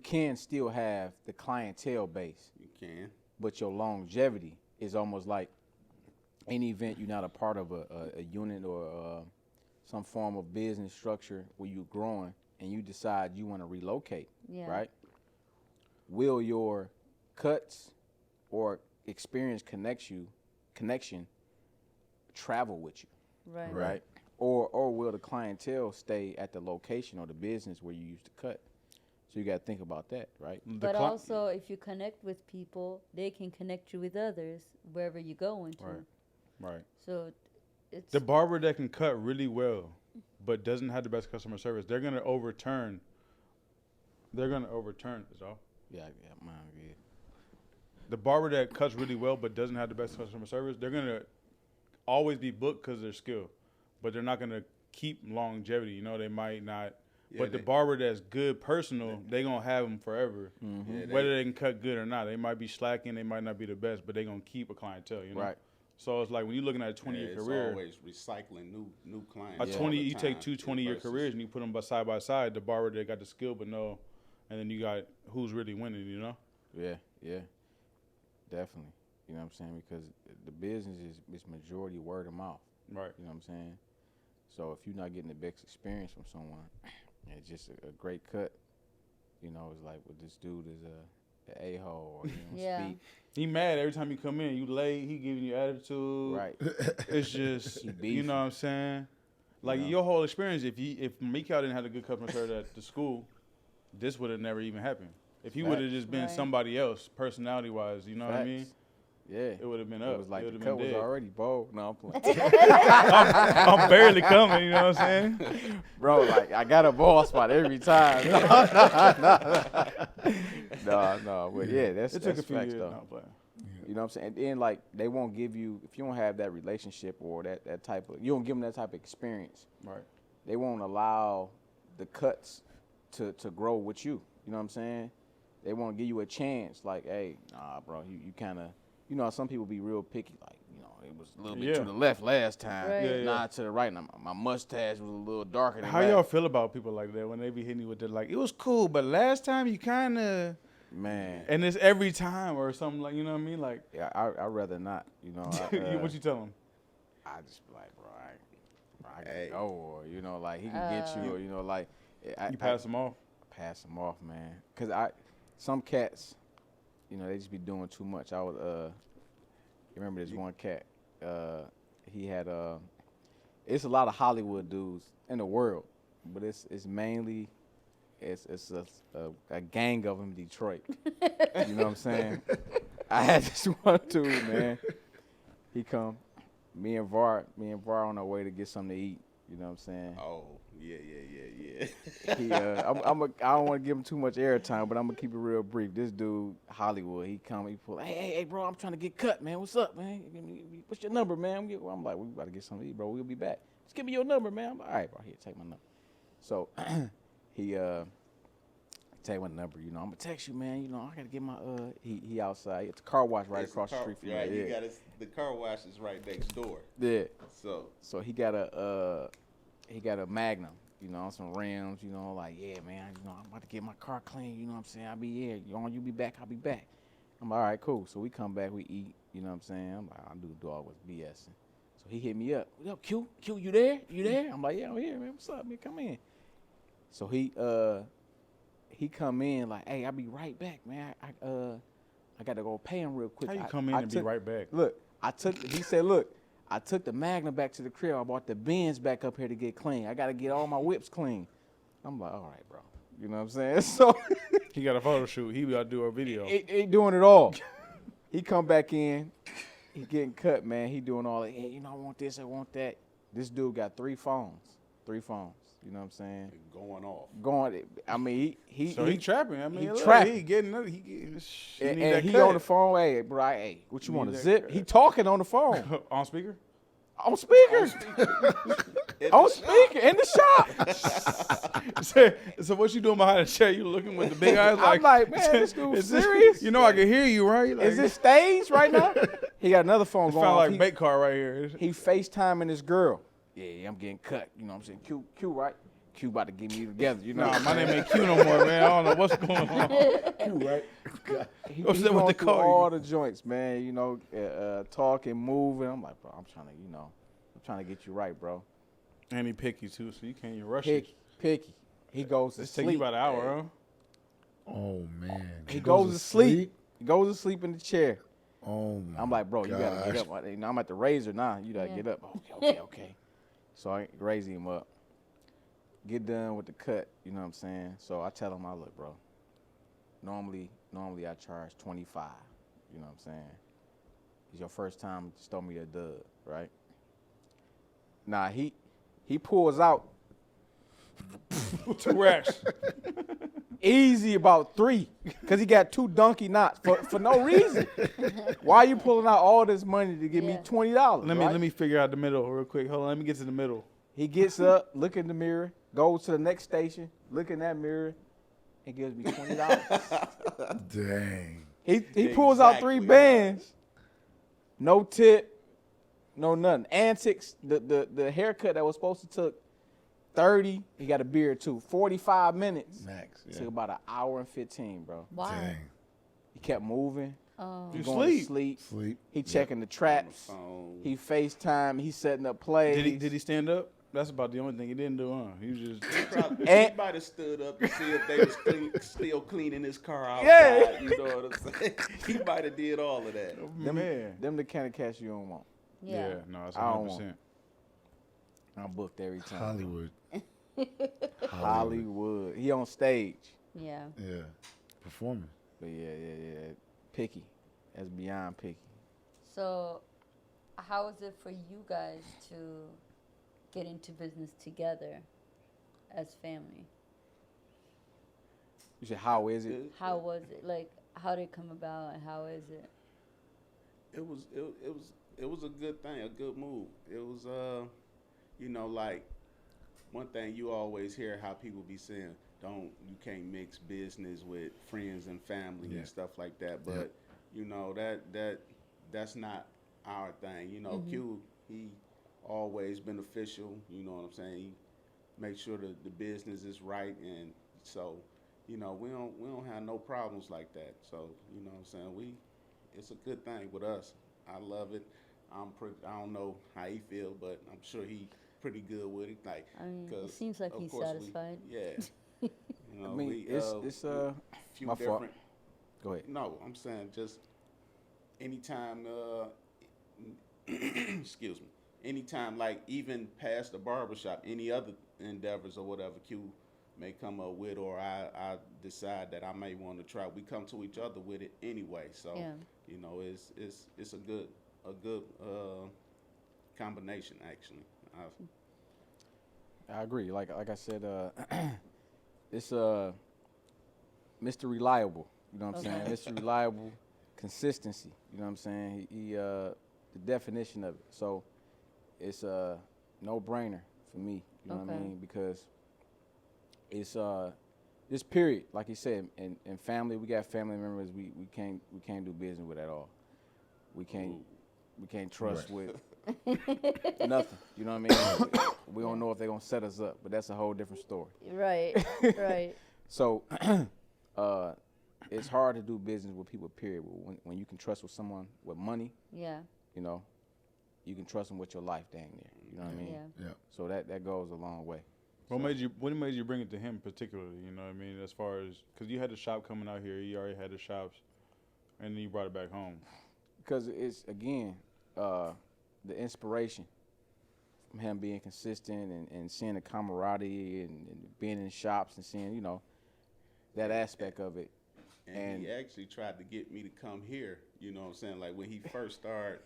can still have the clientele base. you can. but your longevity is almost like any event you're not a part of a unit or some form of business structure where you're growing and you decide you want to relocate, right? Will your cuts or experience connection travel with you, right? Or will the clientele stay at the location or the business where you used to cut? So you got to think about that, right? But also, if you connect with people, they can connect you with others wherever you're going to. Right. So it's The barber that can cut really well, but doesn't have the best customer service, they're gonna overturn. Is all. Yeah, mine, yeah. The barber that cuts really well but doesn't have the best customer service, they're gonna always be booked because of their skill, but they're not gonna keep longevity. You know, they might not. Yeah, But the barber that's good personal, they gonna have them forever, Mm-hmm. whether they can cut good or not. They might be slacking, they might not be the best, but they gonna keep a clientele. You know, Right. So it's like when you're looking at a 20-year it's career, always recycling new clients. a all 20, the you take time two 20-year versus- careers and you put them side by side. The barber that got the skill but no, and then you got who's really winning. You know. Yeah, definitely. You know what I'm saying? Because the business is majority word of mouth. Right. You know what I'm saying? So if you're not getting the best experience from someone, it's just a great cut. You know, it's like, well, this dude is a a-hole or he don't Yeah. speak. He mad every time you come in. You late. He giving you attitude. Right. It's just, He you beefing. know what I'm saying? Like know? your whole experience, if Mikal didn't have a good customer service at the school, this would have never even happened. If he would have Facts. just been Right. somebody else, personality wise, you know what I mean? Facts. Yeah. It would have been up. It was like it the would cut have was been dead. already bold. No, I'm playing. I'm barely coming, you know what I'm saying? Bro, like, I got a ball spot every time. No. But yeah, that's It took a that's few facts, years. though. No, I'm playing. You know what I'm saying? And then, like, they won't give you, if you don't have that relationship or that type of, you don't give them that type of experience, Right. they won't allow the cuts to grow with you. You know what I'm saying? They won't give you a chance. Like, hey, nah, bro, you kind of, you know, some people be real picky. Like, you know, it was a little bit Yeah. to the left last time. Right. Yeah. Nah, to the right. Now, my mustache was a little darker than How last. y'all feel about people like that when they be hitting you with the like, it was cool, but last time you kind of, Man, and it's every time or something like, you know what I mean? Like, yeah, I'd rather not, you know. what you tell them? I just be like, bro, I Hey. can go, or, you know, like, he can get you, or, you know, like. You pass them off? Pass them off, man. Because some cats, you know, they just be doing too much. I would, you remember this one cat, he had, it's a lot of Hollywood dudes in the world, but it's mainly, it's a gang of them in Detroit. You know what I'm saying? I had this one dude, man. He come, me and Var on our way to get something to eat. You know what I'm saying? Oh, yeah. He, I don't want to give him too much airtime, but I'm gonna keep it real brief. This dude, Hollywood, he come, he pull, hey, bro, I'm trying to get cut, man. What's up, man? What's your number, man? I'm like, we about to get something to eat, bro. We'll be back. Just give me your number, man. I'm like, all right, bro. Here, take my number. So he take my number. You know, I'm gonna text you, man. You know, I gotta get my he outside. It's a car wash right It's across the street from right, me. you Yeah. got the car wash is right next door. Yeah. So He got a Magnum, you know, some rims, you know, like, yeah, man, you know, I'm about to get my car clean, you know what I'm saying? I'll be here. You be back, I'll be back. I'm like, all right, cool. So we come back, we eat, you know what I'm saying? I'm like, I knew the dog was BSing. So he hit me up. Yo, Q, you there? You there? I'm like, yeah, I'm here, man. What's up, man? Come in. So he come in like, hey, I'll be right back, man. I got to go pay him real quick. How you come in and be right back? Look, he said, look, I took the Magnum back to the crib. I brought the Benz back up here to get clean. I got to get all my whips clean. I'm like, all right, bro. You know what I'm saying? So He got a photo shoot. He about to do a video. he doing it all. He come back in. He getting cut, man. He doing all that. Hey, you know, I want this, I want that. This dude got 3 phones. 3 phones. You know what I'm saying? going off. I mean, he trapping. I mean, he look, trapping. He getting he need and that he cut. on the phone. Hey, bro, hey, what you You want need to that zip? cut. He talking on the phone. On speaker? On speaker. On speaker in the shop. So what you doing behind the chair? You looking with the big eyes I'm like, man, this dude is this- serious? You know I can hear you, right? Like, Is this staged right now? He got another phone it going sound off. like bait car right here. He FaceTiming his girl. Yeah, I'm getting cut. You know what I'm saying? Q, right? Q about to get me together, you know. Nah, my name ain't Q no more, man. I don't know what's going on. Q, right? He What's going up with the through car? all the joints, man. You know, talking, moving. I'm like, bro, I'm trying to get you right, bro. And he picky too, so you can't even rush it. Picky. He goes to It's sleep. take you about an hour, huh? Oh man. He goes to sleep. He goes to sleep in the chair. Oh my I'm like, bro, you gotta get gosh. up. I'm at the razor now. You gotta Yeah. get up. Okay. So I raise him up. Get done with the cut. You know what I'm saying? So I tell him, I look, bro. Normally I charge 25. You know what I'm saying? It's your first time to throw me a dub, right? Nah, he pulls out 2 racks. easy about 3 because he got 2 donkey knots for no reason. Why are you pulling out all this money to give me Yeah. $20? Let me figure out the middle real quick. Hold on, let me get to the middle. He gets up, look in the mirror, goes to the next station, look in that mirror, and gives me $20. Dang. He pulls out 3 Exactly. bands, no tip, no nothing. Antics, the haircut that was supposed to took 30, he got a beard too. 45 minutes. Max. Yeah. Took about an hour and 15, bro. Wow. Dang. He kept moving. Oh. You Going to sleep. sleep. He checking the traps. phone. He FaceTime. He setting up plays. Did he stand up? That's about the only thing he didn't do, huh? He was just Probably, And- he might have stood up to see if they was still cleaning his car outside. Yeah. You know what I'm saying? He might have did all of that. Them the kind of cash you don't want. Yeah. no, that's I don't 100%. I'm booked every time. Hollywood. Hollywood. He on stage. Yeah. Yeah. Performing. But yeah. Picky. That's beyond picky. So, how is it for you guys to get into business together as family? You said, how is it? How was it? Like, how did it come about and how is it? It was a good thing, a good move. It was like one thing you always hear how people be saying, you can't mix business with friends and family Yeah. and stuff like that. But Yeah. you know, that's not our thing. You know, Q, he always beneficial, you know what I'm saying? He makes sure that the business is right, and so, you know, we don't have no problems like that. So, you know what I'm saying? It's a good thing with us. I love it. I don't know how he feel, but I'm sure he pretty good with it. Like, I mean, it 'cause seems like of he's course satisfied. You know, I mean, it's few my fault. different. Go ahead. No, I'm saying just anytime, excuse me, anytime, like even past the barbershop, any other endeavors or whatever Q may come up with, or I decide that I may want to try, we come to each other with it anyway. So, Yeah. you know, it's a good combination actually. I agree. Like I said, it's Mr. Reliable. You know what I'm saying? Mr. Reliable, consistency. You know what I'm saying? He the definition of it. So it's a no-brainer for me. You know what I Okay. mean? Because it's this period, like you said, in family, we got family members we can't do business with at all. We can't trust with nothing. You know what I mean? We don't know if they're gonna set us up, but that's a whole different story. Right. Right. So it's hard to do business with people, period. When you can trust with someone with money, Yeah. you know, you can trust them with your life dang near. You know what I mean? Yeah. Yeah. So that goes a long way. What made you bring it to him particularly? You know what I mean? As far as, because you had the shop coming out here, you already had the shops, and then you brought it back home. Because it's, again, the inspiration from him being consistent and seeing the camaraderie and being in shops and seeing, you know, that aspect of it. And he actually tried to get me to come here, you know what I'm saying? Like when he first got,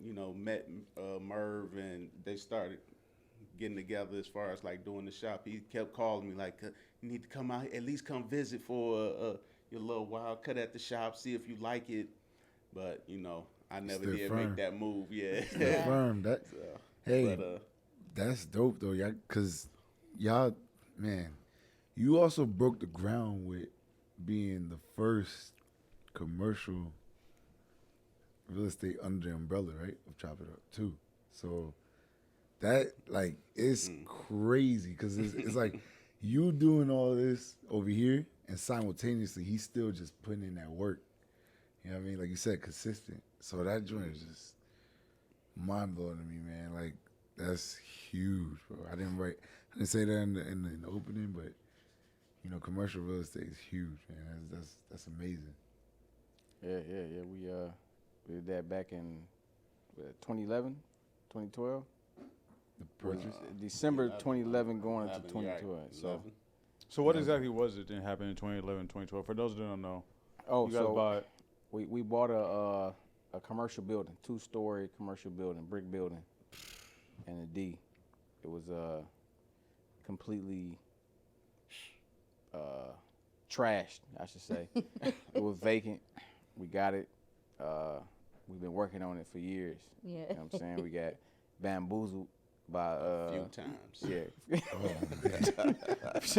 you know, met Merv and they started getting together as far as like doing the shop, he kept calling me like, you need to come out, at least come visit for your little wild cut at the shop, see if you like it. But, you know, I never Stood did firm. make that move, yeah. Confirmed that. Hey, But, that's dope though, y'all. Cause y'all, man, you also broke the ground with being the first commercial real estate under the umbrella, right? Of Chop It Up too. So That like it's crazy because it's like you doing all this over here and simultaneously he's still just putting in that work. You know what I mean? Like you said, consistent. So that joint is just mind blowing to me, man. Like that's huge, bro. I didn't say that in the opening, but you know, commercial real estate is huge, man. That's amazing. Yeah. We did that back in 2011, 2012. The purchase. December 11, 2011 going into 11, you're right, 2012. 11. So what exactly was it that happened in 2011, 2012? For those that don't know, Oh, you guys so bought. we bought a commercial building, 2-story commercial building, brick building, and a D. It was completely trashed, I should say. It was vacant. We got it. We've been working on it for years. Yeah. You know what I'm saying? We got bamboozled by A few times. yeah.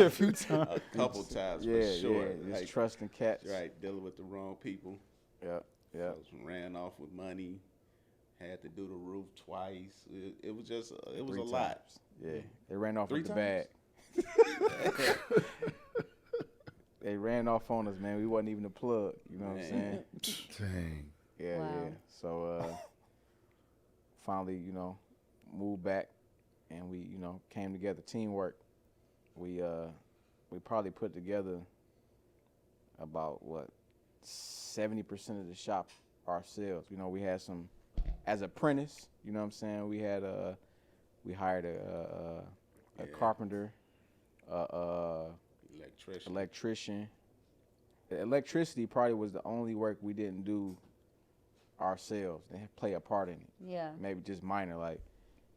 A few times. A couple times Yeah, for sure. yeah. Just Like, trusting cats. right, dealing with the wrong people. Yeah. Ran off with money. Had to do the roof twice. It was just, it was 3 a lot. times. Yeah. They ran off 3 with the times? bag. They ran off on us, man. We wasn't even a plug. You know what I'm saying? Dang. Yeah, Wow. yeah. So finally, you know, moved back, and we, you know, came together. Teamwork. We probably put together about 70% of the shop ourselves. You know, we had some as apprentice. You know what I'm saying? We had we hired a carpenter, electrician. The electricity probably was the only work we didn't do ourselves. They play a part in it. Yeah. Maybe just minor. Like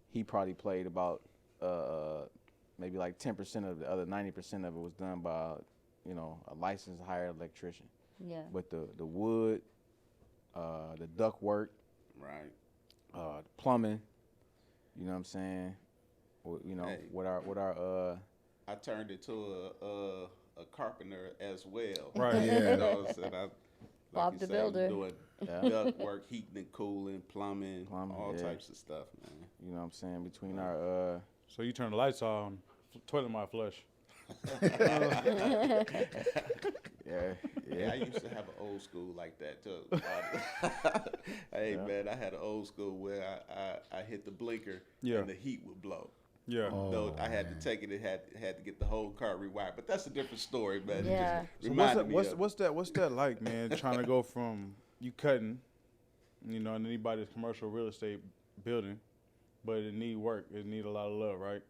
he probably played about maybe like 10% of the other 90% of it was done by, you know, a licensed hired electrician. Yeah. But the wood, the duct work, Right. the plumbing, you know what I'm saying? You know, Hey. with our I turned into a carpenter as well. Right. Yeah. You know, so like Bob you the say, Builder. doing Yeah. duct work, heating and cooling, plumbing, all yeah. types of stuff, man. you know what I'm saying, between our So you turn the lights on, toilet might flush. Yeah, I used to have an old school like that too. Hey man, I had an old school where I hit the blinker Yeah. and the heat would blow. Yeah. Though I had to take it, had to get the whole car rewired. But that's a different story, man. Yeah. It just So reminded me of. what's that like, man? Trying to go from you cutting, you know, and anybody's commercial real estate building, but it need work. It need a lot of love, right?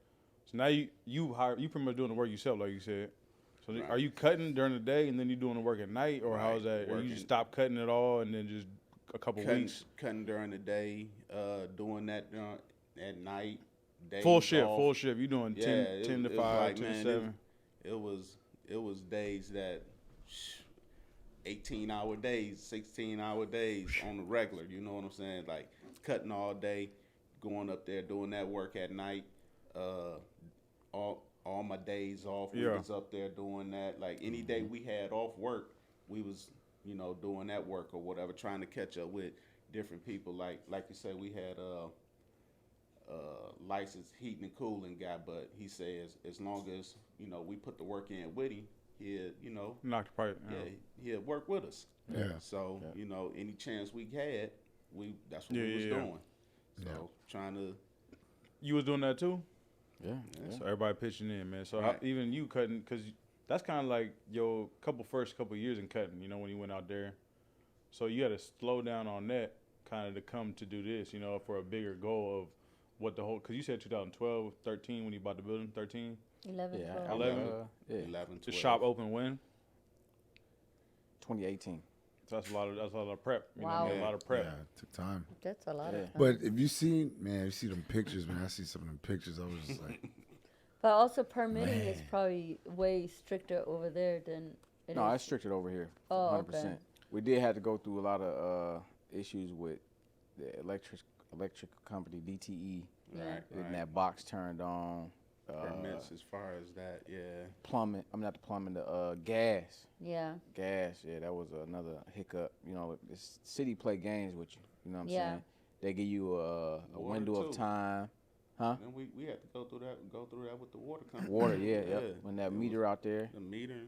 So now you pretty much doing the work yourself, like you said. So Right. are you cutting during the day and then you doing the work at night, or Right, how's that? Or you working. just stop cutting it all and then just a couple weeks? Cutting during the day, doing that at night. Days Full shift, off. full shift. You doing 10 to 5, like, 10 to man, 7. It was days that 18-hour days, 16-hour days on the regular. You know what I'm saying? Like cutting all day, going up there doing that work at night. All my days off, we Yeah. was up there doing that. Like any day we had off work, we was, you know, doing that work or whatever, trying to catch up with different people. Like you said, we had licensed heating and cooling guy, but he says as long as, you know, we put the work in with him, he'll, you know, Knocked the pipe. he'll work with us. Yeah. So, you know, any chance we had, that's what we was Yeah. doing. So trying to, You was doing that too? yeah. So everybody pitching in, man. So Right. even you cutting, because that's kind of like your first couple years in cutting, you know, when you went out there. So you had to slow down on that kind of to come to do this, you know, for a bigger goal of what the whole, because you said 2012, 13 when you bought the building, 13. 11, Yeah, 12. 11? 11, The 12. shop open when? 2018. So that's a lot of prep. You Wow. know, a lot of prep. Yeah, it took time. That's a lot Yeah. of time. But if you see them pictures, man. I see some of them pictures. I was just like, But also permitting is probably way stricter over there than it No, is. it's stricted over here. Oh, 100%. okay. We did have to go through a lot of issues with the electric company, DTE, Yeah. getting that box turned on. Permits as far as that, yeah. Plumbing. I'm not the plumbing. The gas. Yeah. Gas. Yeah, that was another hiccup. You know, this city play games with you. You know what I'm Yeah. saying? They give you a Water, window of too. time. Huh? And we had to go through that with the water company. Water, yeah. When that It meter was- out there, The meter.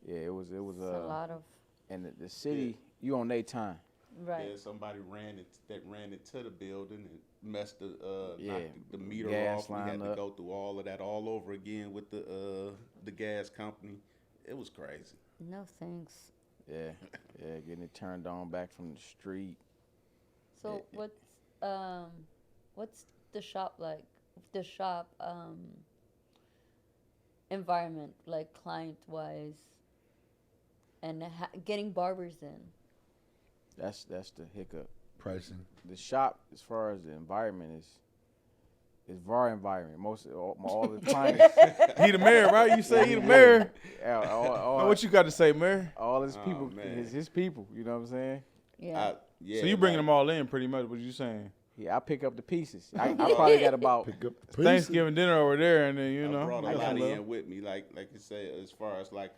yeah, it was It's a lot of and the city, you on their time. right. Yeah, somebody ran into the building and messed knocked Yeah, the meter gas off. We had line to up. go through all of that all over again with the gas company. It was crazy. No thanks. Yeah, getting it turned on back from the street. So what's the shop like? The shop environment like client wise, and getting barbers in. That's the hiccup. Pricing. The shop, as far as the environment is Var environment. Most all the clients, He the mayor, right? You say he the mayor. all, What you got to say, mayor? all his Oh, people, man. his people. You know what I'm saying? Yeah. Yeah. So you bringing them all in, pretty much? What you saying? Yeah, I pick up the pieces. I probably got about Pick up the pieces. Thanksgiving dinner over there, and then you I know. brought a that's lot love. in with me, like you say, as far as like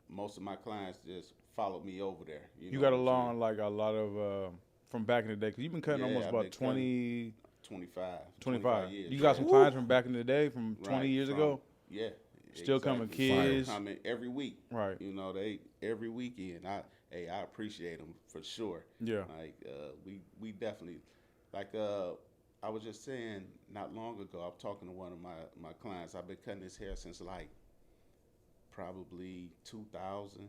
most of my clients just followed me over there. You know got what I'm along saying? like a lot of from back in the day, because you've been cutting Yeah, almost I've about been cutting 25 25 years. You got some clients from back in the day, from 20 Right, years from- ago. Yeah. Still coming exactly. kids. Still coming every week. Right. You know, they every weekend. I appreciate them for sure. Yeah. Like we definitely like I was just saying not long ago. I'm talking to one of my clients. I've been cutting his hair since like probably 2000.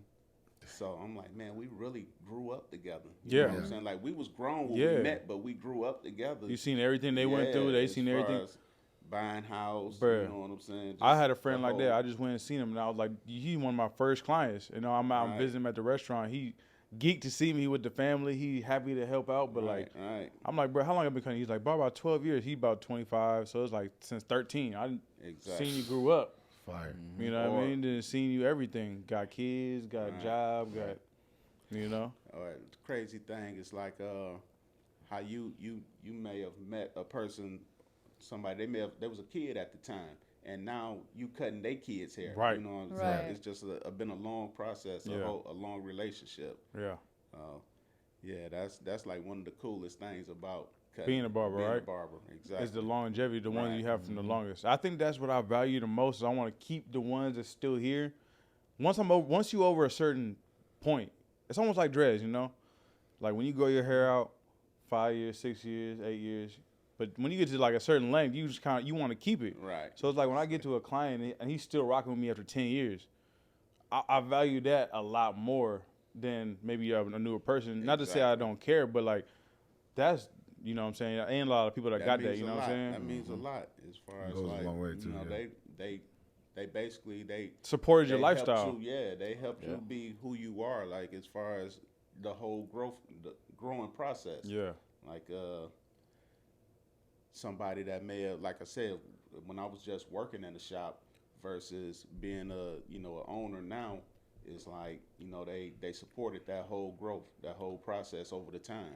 So I'm like, man, we really grew up together. You Yeah. know what I'm saying? Like we was grown when Yeah. we met, but we grew up together. You seen everything they went through. They as seen far everything. as buying house. Bruh. You know what I'm saying? I Just had a friend the like that. whole- I just went and seen him, and I was like, he's one of my first clients. You know, I'm out Right. visiting him at the restaurant. He geeked to see me with the family. He happy to help out, but like, right. I'm like, bro, how long have you been cutting? He's like, bro, about 12 years. He about 25, so it's like since 13. I didn't Exactly. seen you grew up. Fire. You know what I Or- mean? Then seen you everything. Got kids, got a Right. job, got, you know. All right. The crazy thing is like how you may have met a person, somebody there was a kid at the time, and now you cutting their kids' hair. Right. You know what I'm Right. saying? It's just been a long process, Yeah. a long relationship. Yeah. Yeah, that's like one of the coolest things about cutting, Being a barber, being right? A barber, exactly. It's the longevity, the ones Right. you have from the longest. I think that's what I value the most. Is I want to keep the ones that's still here. Once you over a certain point, it's almost like dreads, you know. Like when you grow your hair out, 5 years, 6 years, 8 years. But when you get to like a certain length, you just you want to keep it. Right. So it's like when I get to a client and he's still rocking with me after 10 years, I value that a lot more than maybe you have a newer person. Not to say I don't care, but like that's, you know what I'm saying? Ain't a lot of people that got that, means you a know what I'm lot. saying? That means a lot as far as Goes a like long way, you too, know, yeah. they basically Supported your they lifestyle. helped you, they helped you be who you are, like as far as the whole the growing process. Yeah. Like somebody that may have, like I said, when I was just working in the shop versus being an owner now, it's like, they supported that whole growth, that whole process over the time.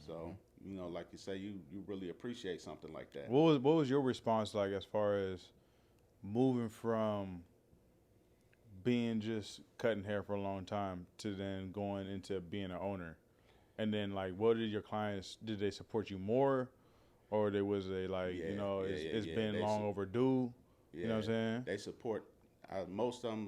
So, like you say, you really appreciate something like that. What was your response like as far as moving from being just cutting hair for a long time to then going into being an owner? And then like, what did your clients, did they support you more? Or there was a like, it's been long overdue? Yeah, You know what I'm saying? They support, most of them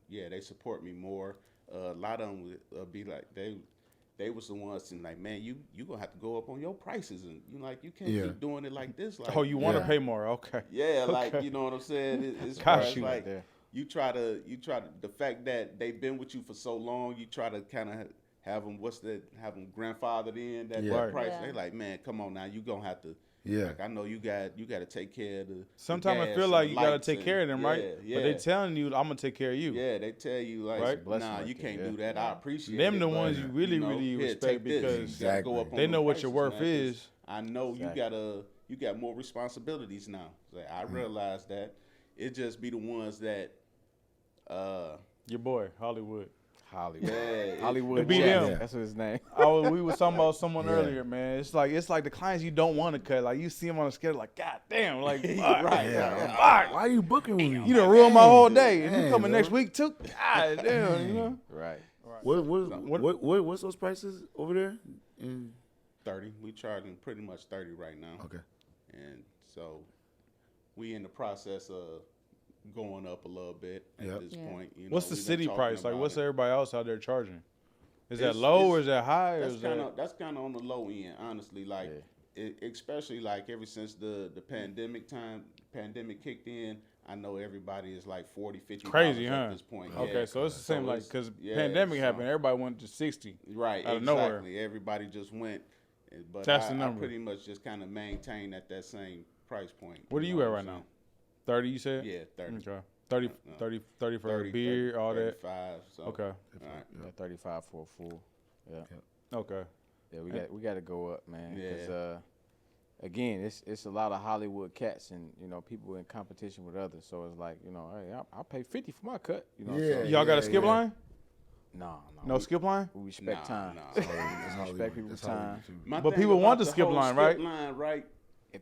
they support me more. A lot of them would be like, they was the ones and like, man, you gonna have to go up on your prices, and you can't keep doing it like this. Like, Oh, you want to Yeah. pay more? Okay. yeah, like, Okay. you know what I'm saying? It's Got you. like Yeah. you try to the fact that they've been with you for so long, you try to kind of have them grandfathered in that Yeah. price. Yeah. They like, man, come on now, you gonna have to. Yeah. Like, I know you got to take care of the. Sometimes I gas feel and like the you gotta lights take and- care of them, right? Yeah, But they telling you, I'm gonna take care of you. yeah, they tell you like, Right? Blessing nah, right you there, can't yeah. do that. I appreciate Them it. the but, ones you really, know, really here, respect take this. because You gotta go up on they them know what your prices, worth man, 'cause is. I know Exactly. you got more responsibilities now. So I realize that it just be the ones that, Your boy, Hollywood. Hollywood. yeah, Hollywood It be Jack. them. That's what his name. We was talking about someone Yeah. earlier, man. It's like the clients you don't want to cut. Like you see them on the schedule, like God damn, like fuck, Right, Yeah. fuck. Why are you booking with me? You done ruined my whole Dang, day, and you dang, coming bro. next week too. God damn, you know. Right. What's those prices over there? 30. We charging pretty much 30 right now. Okay. and so we in the process of going up a little bit at Yep. this Yeah. point. You know, What's the we've been city talking price? Like, about what's it. everybody else out there charging? Is that It's- low or it's- is that high? Or That's is kind that of on the low end, honestly. Like, especially like ever since the pandemic kicked in, I know everybody is like 40, 50 crazy, at huh? this point. Okay, Yeah. so it's the same, like, it's- because yeah, pandemic so- happened, everybody went to 60. Right, out of exactly. nowhere. Everybody just went, but That's the I number. pretty much just kind of maintain at that same price point. What are you know at what right I'm now? saying? 30, you said? Yeah, 30. Okay. 30, No. 30 for 30, a beer, all that. 35. So, Okay. all right. Yeah, 35 for a full. Yeah. Okay. Yeah, we got to go up, man. Yeah. Because again, it's a lot of Hollywood cats, and people in competition with others. So it's like, hey, I'll pay 50 for my cut. Yeah. So, Y'all got a skip yeah. line? no, No skip line? We respect Nah, time. nah. So That's we Hollywood. respect people's That's Hollywood, time. too. My But thing people want about the skip whole line, skip right? line, right? If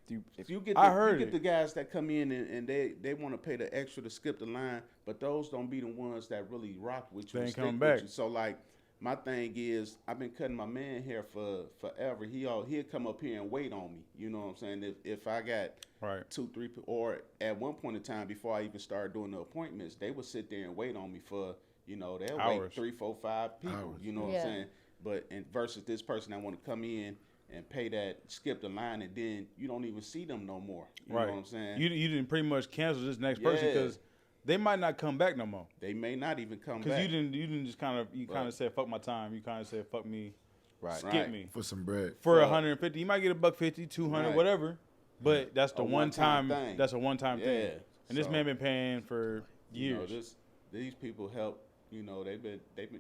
You get I the, heard you get it. the guys that come in and they want to pay the extra to skip the line, but those don't be the ones that really rock with you. They and ain't stick coming with back. you. So like my thing is, I've been cutting my man hair for forever. He'll come up here and wait on me. You know what I'm saying? If I got Right. 2, 3, or at one point in time before I even started doing the appointments, they would sit there and wait on me for they'll Hours. wait 3, 4, 5 people. Hours. You know what Yeah. I'm saying? But versus this person that want to come in and pay that, skip the line, and then you don't even see them no more. You Right. know what I'm saying? You didn't pretty much cancel this next person Yeah. because they might not come back no more. They may not even come Because back. you didn't just kind of Right. said fuck my time. You kind of said fuck me, Right. skip Right. me For some bread. for Right. 150. You might get $150, 200, Right. whatever. But that's the A one one-time time. thing. That's a one time thing. Yeah. And this So, man been paying for you know, years. these people help.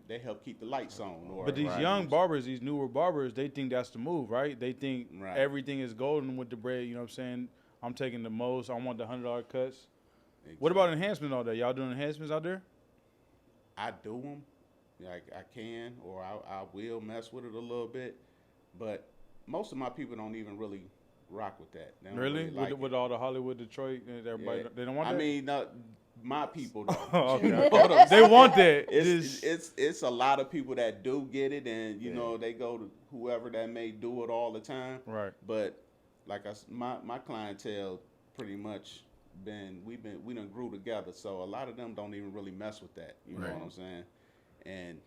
They help keep the lights on. Or But these Right. young barbers, these newer barbers, they think that's the move, right? They think Right. everything is golden with the bread. You know what I'm saying? I'm taking the most. I want the $100 cuts. What about enhancements all day? Y'all doing enhancements out there? I do them, like I can, or I will mess with it a little bit, but most of my people don't even really rock with that. They don't Really? like With it. all the Hollywood, Detroit, and everybody, Yeah. they don't want I that? mean, my people don't. Okay. You know what I'm They saying? want that. It's a lot of people that do get it, and you know they go to whoever that may do it all the time. Right. But like my clientele pretty much we done grew together, so a lot of them don't even really mess with that. You know Right. what I'm saying? And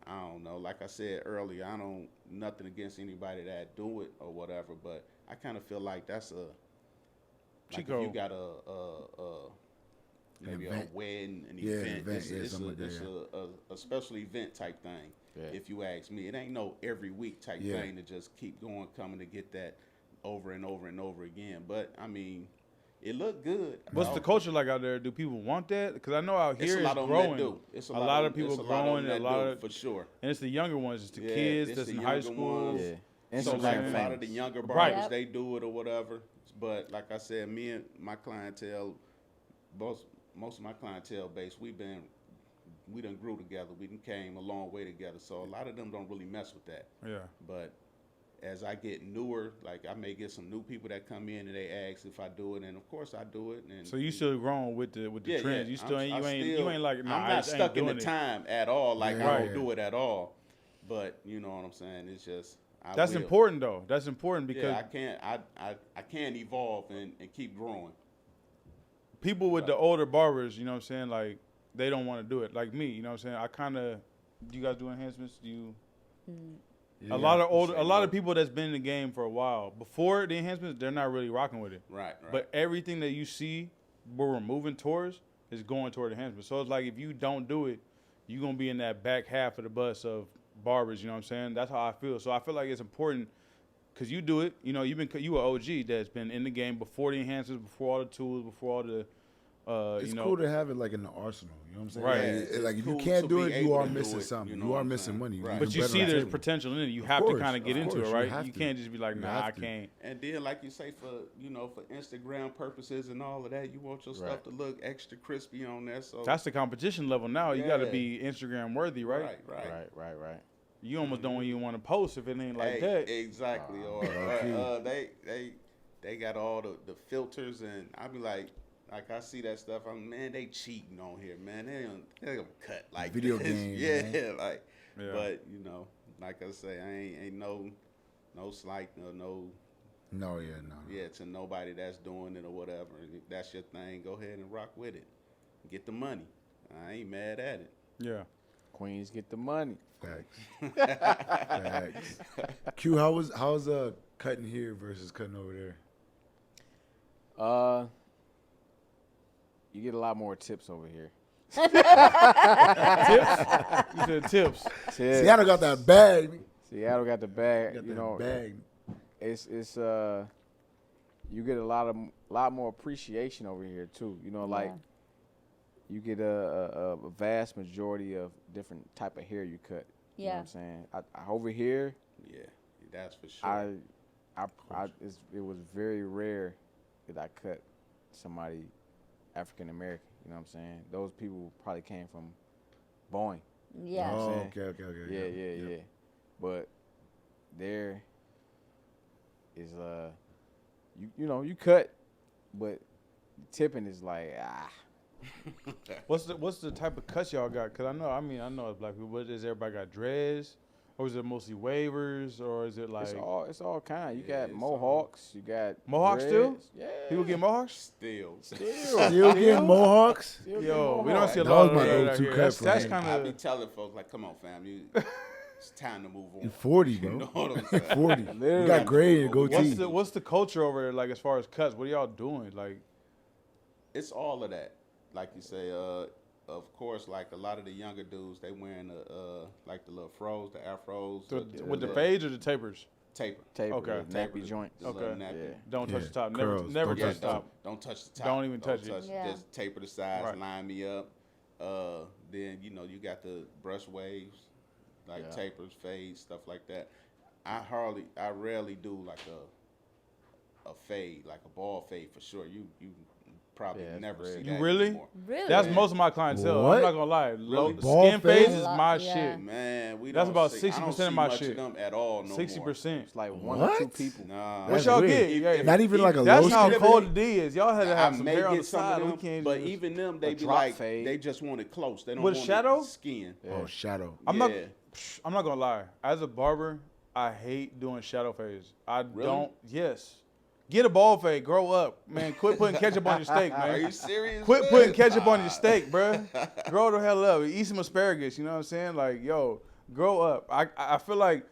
I don't know. Like I said earlier, I don't nothing against anybody that do it or whatever, but I kind of feel like that's like Chico. if you got a maybe a event. wedding, an Yeah, event. event, It's, yeah, it's, something a, like that, it's a special event type thing. Yeah. If you ask me, it ain't no every week type Yeah. thing to just keep going, coming to get that over and over and over again. But I mean, it looked good. What's the culture like out there? Do people want that? Because I know out It's here a lot it's of growing. them that do. It's a lot of people it's growing, them a that lot do, of, for sure. and it's the younger ones. It's the Yeah, kids it's that's the in high younger school. ones. Yeah. So Instagram like a famous. lot of the younger Right. barbers, Yep. they do it or whatever. But like I said, me and my clientele, most of my clientele base, we done grew together. We done came a long way together. So a lot of them don't really mess with that. Yeah. But as I get newer, like I may get some new people that come in and they ask if I do it, and of course I do it. And So you still growing with the trends? You still ain't you ain't like nah, I'm I not just ain't stuck in doing the it. time at all. Like Yeah. I Right. don't do it at all. But you know what I'm saying? It's just That's will. important though. That's important because Yeah, I can't evolve and keep growing. people with the older barbers, you know what I'm saying, like they don't want to do it. Like me, you know what I'm saying. I kind of. Do you guys do enhancements? Do you? Yeah. A lot of older, say a lot no. of people that's been in the game for a while before the enhancements, they're not really rocking with it. Right. But everything that you see where we're moving towards is going toward enhancement. So it's like if you don't do it, you're gonna be in that back half of the bus of barbers. You know what I'm saying? That's how I feel. So I feel like it's important because you do it. You know, you an OG that's been in the game before the enhancements, before all the tools, before all the. It's you know, cool to have it like in the arsenal. You know what I'm saying? Right. Like, Yeah, like it's if cool you can't to do be it, you able are to do missing it, something. you know You what are I'm missing saying? money. Right. but you better see on the there's table. potential in it. You Of have course, to kind of get of into course, it, you right? have You to. can't just be like, You nah, have I to. can't. And then, like you say, for Instagram purposes and all of that, you want your stuff to look extra crispy on there. So That's the competition level now. You got to Yeah. be Instagram worthy, right? right. You almost don't even want to post if it ain't like Hey, that. exactly. They got all the filters, and I be like I see that stuff. Man, they cheating on here, man. They don't cut like Video this. games, yeah, man. like. Yeah. But like I say, I ain't no slight, no No, yeah, no. Yeah, to nobody that's doing it or whatever. If that's your thing, go ahead and rock with it. Get the money. I ain't mad at it. Yeah. Queens get the money. Facts. Facts. Q, how's cutting here versus cutting over there? You get a lot more tips over here. Tips? You said tips. Tips. Seattle got that bag. Seattle got the bag. Got You that know, bag. it's you get a lot more appreciation over here too. You know, like you get a vast majority of different type of hair you cut. You know what I'm saying? I over here, Yeah, that's for sure. it was very rare that I cut somebody African American. You know what I'm saying? Those people probably came from Boeing. Yeah. Oh, saying? okay. Yeah. But there is you cut, but tipping is like What's the type of cuts y'all got? Cause I know it's black people, but is everybody got dreads, or is it mostly wavers, or is it like it's all kind. You Yeah, got it's mohawks, you got Mohawks dreads. too? Yeah, people get mohawks? Still. Still getting mohawks? Still Yo, get we don't see a That lot was of my that out go-to here. cut for That's him. kind I be of telling folks, like, come on, fam. It's time to move on. You're 40, You bro. know what I'm saying? 40. You Literally. got gray and goatee. what's the culture over there like as far as cuts? What are y'all doing? Like It's all of that. Like you say, of course, like a lot of the younger dudes, they wearing like the little fros, the afros. with the fades or the tapers? Taper. taper, Okay. the nappy joint. The little Okay. nappy. Yeah. Don't touch Yeah, the top. curls. Never Don't touch the top. Don't touch the top. Don't even touch it. Yeah. Just taper the sides, Right. line me up. Then you got the brush waves, like Yeah. tapers, fades, stuff like that. I rarely do like a fade, like a ball fade for sure. You probably Yeah, that's never rare. see You that really? anymore. Really? That's Man. most of my clientele. What? I'm not gonna lie. Really? Ball Skin fades fades? is my Yeah. shit. Man, we That's don't about see, 60% I don't of see my much shit. of them at all. No 60%. It's like one or two What? people. More. Nah. What That's y'all weird. get? Yeah, Not even like a that's low how skin cold fade? the D is. Y'all had to I have some may hair on the get some side. of We them, can't but just- even them, they be drop like, fade. they just want it close. They don't With want shadow? it skin. Oh, shadow. I'm Yeah. not gonna lie. As a barber, I hate doing shadow fades. I Really? don't. Yes. Get a ball fade. Grow up, man. Quit putting ketchup on your steak, man. Are you serious? Quit man? putting ketchup on your steak, bruh. Grow the hell up. Eat some asparagus. You know what I'm saying? Like, yo, grow up. I feel like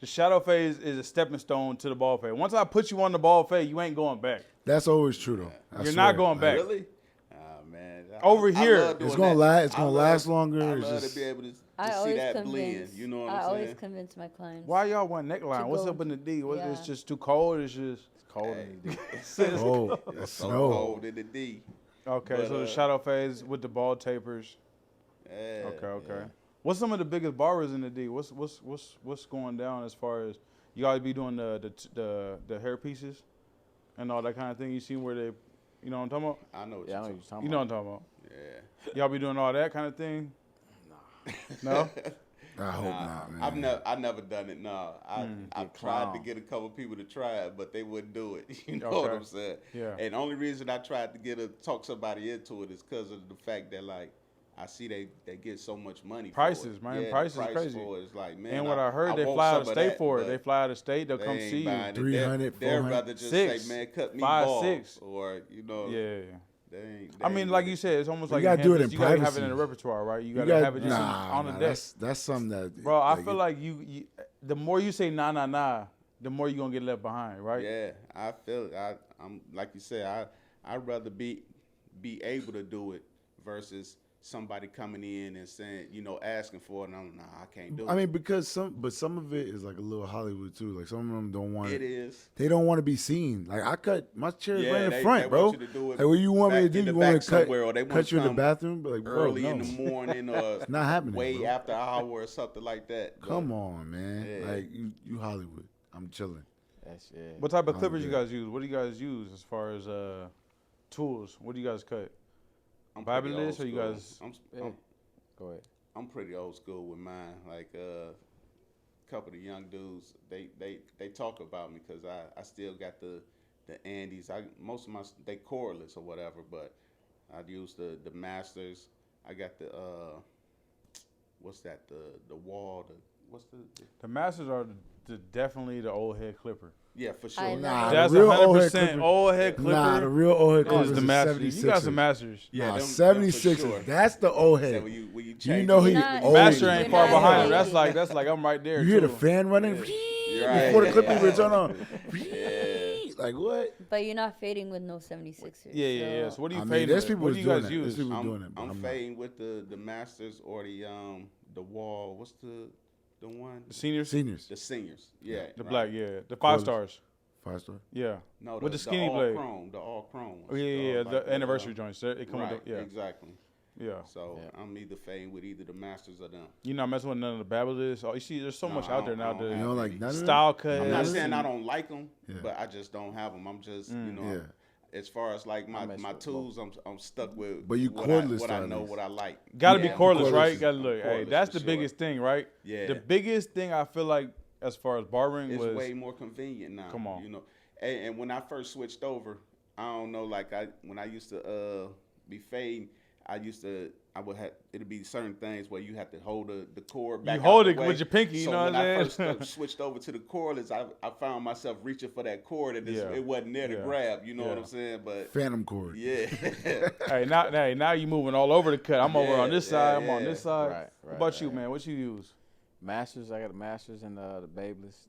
the shadow phase is a stepping stone to the ball fade. Once I put you on the ball fade, you ain't going back. That's always true, though. I You're swear. not going back. Really? Oh, man. Over here, love doing It's gonna that. last. It's I gonna love- last longer. I It's love just to be able to I see always that convince. blend. You know what I I'm always saying? convince my clients. Why y'all want neckline? What's go- up in the D? What, It's Yeah. just too cold. It's just It's cold Hey. in the oh, that's So snow. cold in the D. okay. But, So the shadow phase with the ball tapers. Yeah, Okay. yeah. What's some of the biggest barbers in the D? What's going down as far as you guys be doing the hair pieces and all that kind of thing? You see where they, you know what I'm talking about? I know what Yeah, I know you're what you're talking talking You know what about. I'm talking about. Yeah. Y'all be doing all that kind of thing? No. I hope not, man. I've never done it. No, I Get tried to clown. get a couple people to try it, but they wouldn't do it. You know what Okay. I'm saying? Yeah. And the only reason I tried to talk somebody into it is because of the fact that like I see they get so much money. Prices, for it. man. Yeah, Prices the price crazy. For it is like, man. And what I heard, they want fly out some of of state that, for it. but They fly out of state. They'll they come ain't see you. buying it. 300, They'd 400. rather just 6, say, man, cut me 5, balls, 6. or you know, Yeah. They ain't. I mean, like you said, it's almost You like gotta do it in you gotta have it privacy. in the repertoire, right? You You gotta got have it just on the deck. That's something that, Bro, I like, feel like you the more you say nah, the more you're gonna get left behind, right? Yeah, I feel it. I'm like you said. I'd rather be able to do it versus somebody coming in and saying, asking for it. And I'm I can't do it. I mean, because some of it is like a little Hollywood too. Like some of them don't want it is. They don't want to be seen. Like I cut my chair Yeah, right in they front, bro. want you to do it Like what you want me to back do? in the You want me back to cut somewhere, or they want cut you in the come bathroom? But like, bro, early no. in the morning or not happening, way bro. after hour or something like that. But Come on, man. Yeah. Like you Hollywood. I'm chilling. That's it. What type of I'm clippers you good. guys use? What do you guys use as far as tools? What do you guys cut? I'm pretty Fiberless old or you school. guys- I'm Go ahead. I'm pretty old school with mine. Like a couple of the young dudes, they talk about me because I still got the Andes. Most of my they cordless or whatever, but I'd use the Masters. I got the what's that? The wall. What's the The Masters are definitely the old head clipper. Yeah, for sure. I love Nah, it. That's the real old head 100% clipper. old head clipper. Nah, the real old head is clippers the is Masters. You got some 76ers. Masters. Yeah, Nah, them for 76ers. sure. That's the old So head. when you You change know it, he You're not- old. Master We're ain't far not behind him. hating. That's like I'm right there. You hear the too. fan running You're right. before the clippers Yeah. return on. Yeah. Like what? But you're not fading with no 76ers. Yeah. So what do you I fading mean, there's with? people What do who's you doing guys that. There's use? people doing it. But I'm not. fading with the Masters or the wall. What's the one? The seniors, Seniors. The seniors. Yeah. the right. black, the 5 Cordless. stars. 5-star. Yeah. No, with the skinny all blade. chrome, the all chrome. Oh yeah. The anniversary joints. It come Right. with the, yeah. Exactly. Yeah. So I'm either fading with either the Masters or them. You're not messing with none of the Babylons. Oh, you see, there's so No, much I out there don't- I don't nowadays. You know, like any. none of them? Style cuts. I'm not Yes. saying I don't like them, Yeah. but I just don't have them. I'm just, you know, Yeah. as far as like I mess my with tools, I'm stuck with. But you what cordless what I style know, is. what I like. Gotta be Yeah. cordless, Cordless right? is- Gotta look. Hey, cordless that's for the sure. biggest thing, right? Yeah. The biggest thing I feel like as far as barbering It's was way more convenient now. Come on. You know, and when I first switched over, I don't know, like when I used to be fading, I would have, it'd be certain things where you have to hold the cord back. You hold out it the way. with your pinky, you So know what when I'm I first saying? switched over to the cordless, I found myself reaching for that cord and Yeah. it wasn't there to Yeah. grab. You know what Yeah. I'm saying? But Phantom cord. yeah, hey, now you moving all over the cut. I'm over on this Yeah, side. I'm on yeah. this side. Right, What about you, right. man? What you use? Masters, I got the Masters and the Babeless.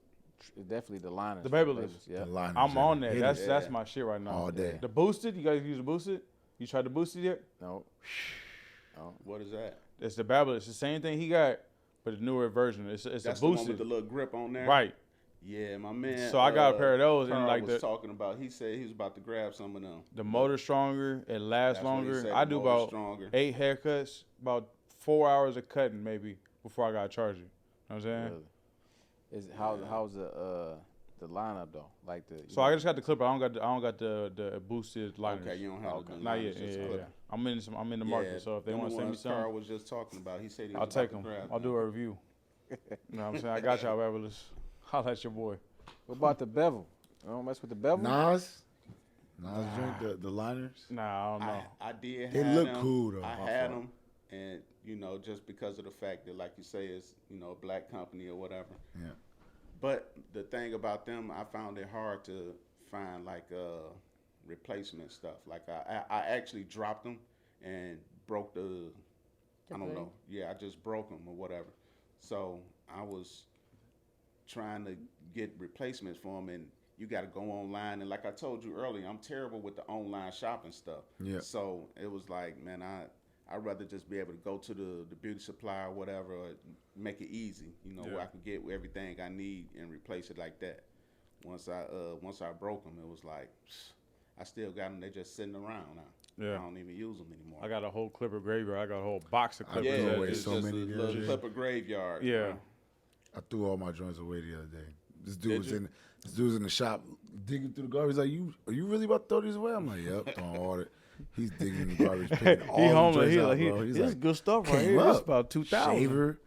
Definitely the liners. The Babeless. Yeah. The liners, I'm yeah. on that. Hit That's it. that's my shit right now. All day. The boosted. You guys use the boosted? You tried the boosted yet? No. what is that? It's the Babylon. It's the same thing he got, but a newer version. It's That's a the one with boosted. the little grip on there. Right. Yeah, my man. So I got a pair of those, and Carl like was the talking about. He said he was about to grab some of them. the motor stronger. It lasts That's what he longer. said, I the do motor about stronger. 8 haircuts, about 4 hours of cutting maybe before I got to charge it. You know what I'm saying? Really. How's the lineup though? Like the. So I just got the clipper. I don't got the boosted liners. Okay, you don't have the Not liners, yet. just Yeah. clipper. I'm in the market. So if they them want to send me ones Carl some, was just talking about. He said he was I'll about take to them. grab I'll do a review. You know what I'm saying? I got y'all, Babylons. Holla at your boy. What about the bevel? You don't mess with the bevel? Nas drink the liners. Nah, I don't know. I did. They have look them. cool, though. I My had fault. them, and just because of the fact that, like you say, it's a black company or whatever. Yeah. But the thing about them, I found it hard to find like replacement stuff. Like I actually dropped them and broke the I don't blade? know. Yeah, I just broke them or whatever. So I was trying to get replacements for them, and you got to go online. And like I told you earlier, I'm terrible with the online shopping stuff. Yeah. So it was like, man, I'd rather just be able to go to the beauty supply or whatever, or make it easy, where I can get everything I need and replace it like that. Once I broke them, it was like, I still got them. They just sitting around now. Yeah. I don't even use them anymore. I got a whole clipper graveyard. I got a whole box of I clippers. threw yeah, away it's so just many a the little other day. clipper graveyard. Yeah. I threw all my joints away the other day. This dude Did was you? this dude was in the shop digging through the garbage. He's like, are you really about to throw these away? I'm like, yep, throwing all it. He's digging in the garbage, picking all He the homeless. joints He out, like, bro. He's this is like, good stuff right came here. It's up. about 2,000. Shaver,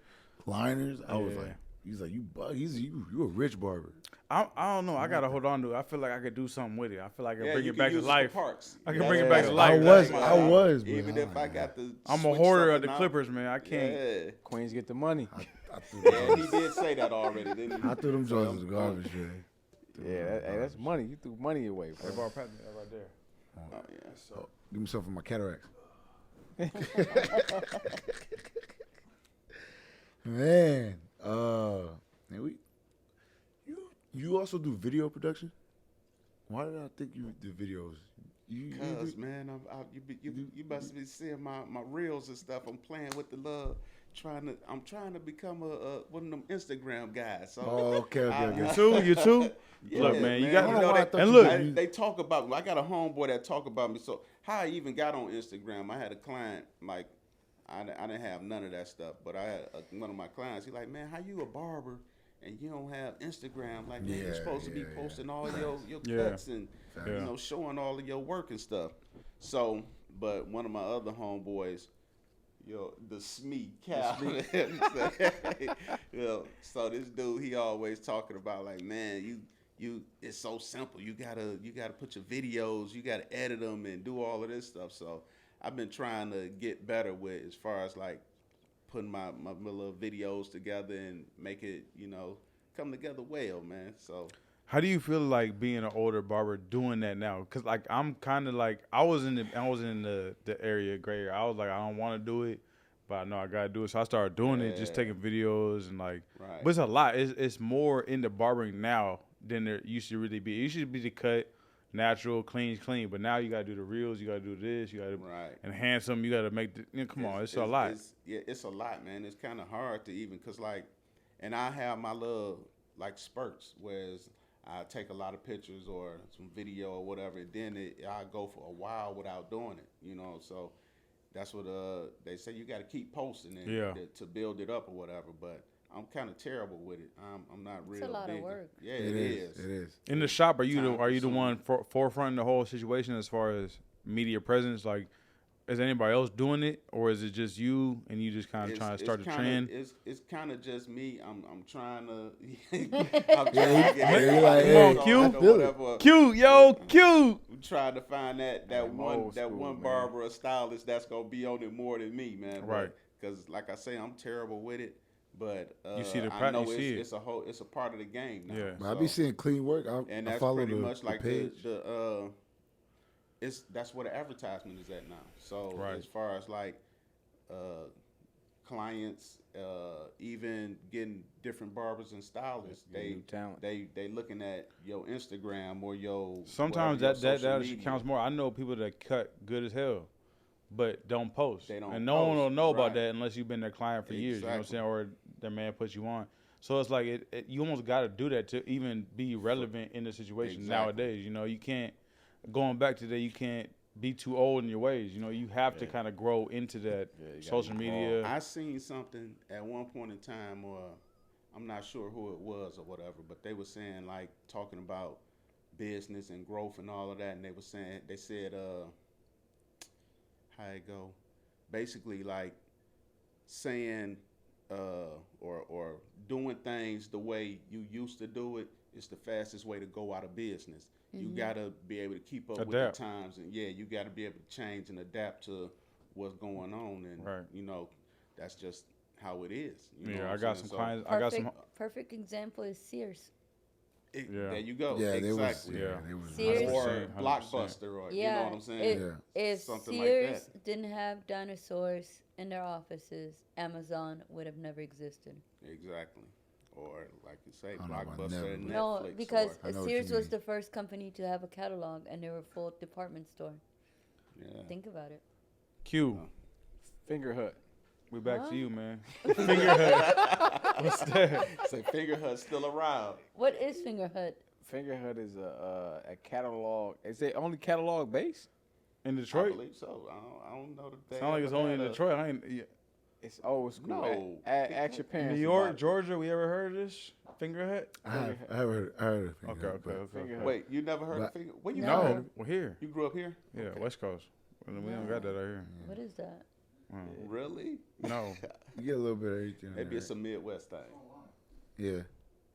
liners. I was Yeah. like, he's like, you bug. You a rich barber. I don't know. I gotta hold on to it. I feel like I could do something with it. I feel like I can Yeah, bring you it can back to use it for life. parts. I can Yeah, bring it back to yeah. life. I was, but Even if I got the. I'm a switch hoarder of something the out. clippers, man. I can't. Yeah. Queens get the money. I threw Yeah, them he joints- did say that already, didn't he? I threw them joints in the garbage, man. Yeah, that's money. You threw money away, Hey, bro. Bar, pass me that right there. Oh, yeah. So give me some for my cataracts. Man, you also do video production? Why did I think you did videos? Cause man, you must be seeing my reels and stuff. I'm playing with the love, I'm trying to become a one of them Instagram guys. So Oh, okay. You too? yeah, Look, man, you I got don't know why I thought and you look, did. they talk about me. I got a homeboy that talk about me. So how I even got on Instagram, I had a client like I didn't have none of that stuff, but I had one of my clients. He like, man, how you a barber and you don't have Instagram? Like, man, you're supposed to be posting all your cuts and showing all of your work and stuff. So, but one of my other homeboys, the Smee Cal. So this dude, he always talking about like, man, you it's so simple. You gotta put your videos, you gotta edit them and do all of this stuff. So I've been trying to get better with as far as like putting my little videos together and make it, come together well, man. So How do you feel like being an older barber doing that now? Cause like I'm kind of like I was in the area gray area. I was like I don't want to do it, but I know I gotta do it. So I started doing it, just taking videos and like. Right. But it's a lot. It's more into barbering now than there used to really be. It used to be the cut, natural, clean. But now you gotta do the reels. You gotta do this. You gotta enhance them. You gotta make the. Come on, it's a lot. It's a lot, man. It's kind of hard to even cause like, and I have my little like spurts, whereas I take a lot of pictures or some video or whatever. Then I go for a while without doing it, you know. So that's what they say. You got to keep posting it to build it up or whatever. But I'm kind of terrible with it. I'm not real. It's a lot big. of work. Yeah, it is. It is. In the shop, are you the Time one forefronting the whole situation as far as media presence? Like, is anybody else doing it, or is it just you and you just kind of trying to start the trend? It's kind of just me. I'm trying to. Cute, yo, cute. I'm trying to find that one barber or stylist that's gonna be on it more than me, man. Right. Because like I say, I'm terrible with it. But you see the I know it's a part of the game now. Yeah. So, I be seeing clean work. And that's follow pretty the, much like page. that's where the advertisement is at now. So right. as far as like clients, even getting different barbers and stylists, they looking at your Instagram or your sometimes your that social counts more. I know people that cut good as hell, but don't post. They don't and no one will know about right. that unless you've been their client for years. You know what I'm saying? Or their man puts you on. So it's like you almost got to do that to even be relevant in the situation nowadays. You know, you can't. Going back to that, you can't be too old in your ways. You know, you have to kind of grow into that social media. I seen something at one point in time, or I'm not sure who it was or whatever, but they were saying like talking about business and growth and all of that, and they said how it go, basically like saying or doing things the way you used to do it is the fastest way to go out of business. Mm-hmm. You got to be able to keep up with the times, and you got to be able to change and adapt to what's going on, and you know, that's just how it is. You know I got some clients. Perfect example is Sears. There you go. Yeah, exactly. They was Sears or Blockbuster, or you know what I'm saying. If something Sears like that. didn't have dinosaurs in their offices, Amazon would have never existed. Exactly. Or like you say, I don't know about Blockbuster and Netflix. No, because Sears was mean. the first company to have a catalog, and they were a full department store. Yeah. Think about it. Q. Finger Hut. We back to you, man. Finger Hut. What's that? Say Finger Hut's still around. What is Finger Hut? Finger Hut is a catalog. Is it only catalog based? In Detroit? I believe so. I don't know that. Sound like it's only in Detroit. It's old school. No. Ask your parents. New York, Georgia, we ever heard of this? Finger Hut? I heard of Finger Hut, but Finger Hut. Wait, you never heard of Finger? Where you No, from? we're here. You grew up here? Yeah, Okay. West Coast. We don't got that out here. What is that? Really? No. you get a little bit of everything. Maybe it's a Midwest thing. Yeah.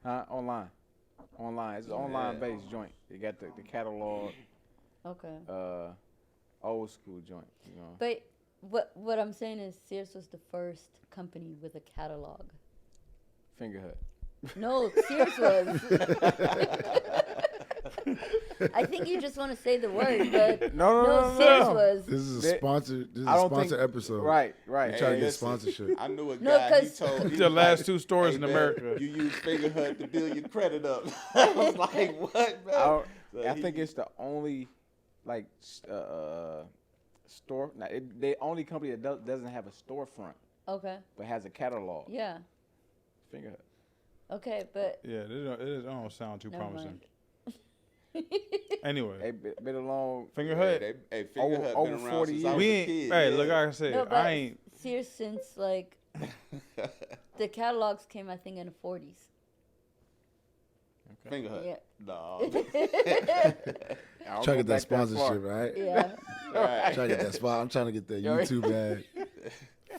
Huh? Online. It's an online based joint. You got the catalog. Okay. Old school joint. You know. But what I'm saying is Sears was the first company with a catalog. Finger Hut. No, Sears was. I think you just want to say the word, but no, Sears was. This is a sponsored episode. Right. We're trying to get sponsorship. I knew a No, guy, he 'cause- told me. The last two stores "Hey, in man, America. You use Finger Hut to build your credit up." I was like, what, man? I think it's the only, like, store. Now, the only company that doesn't have a storefront, Okay. but has a catalog. Yeah. Finger Hut. Okay, but Yeah, it don't sound too never promising. mind. Anyway, They been along. Finger Hut. Hey, Finger Hut over been around 40 since I years. was We a ain't. kid. Hey, yeah. look, like I said, No, but I ain't. Sears since like the catalogs came, I think, in the 40s. Finger Hut. Yeah. No. Trying to get that sponsorship, right? Yeah. Right. Trying to get that spot. I'm trying to get that YouTube ad.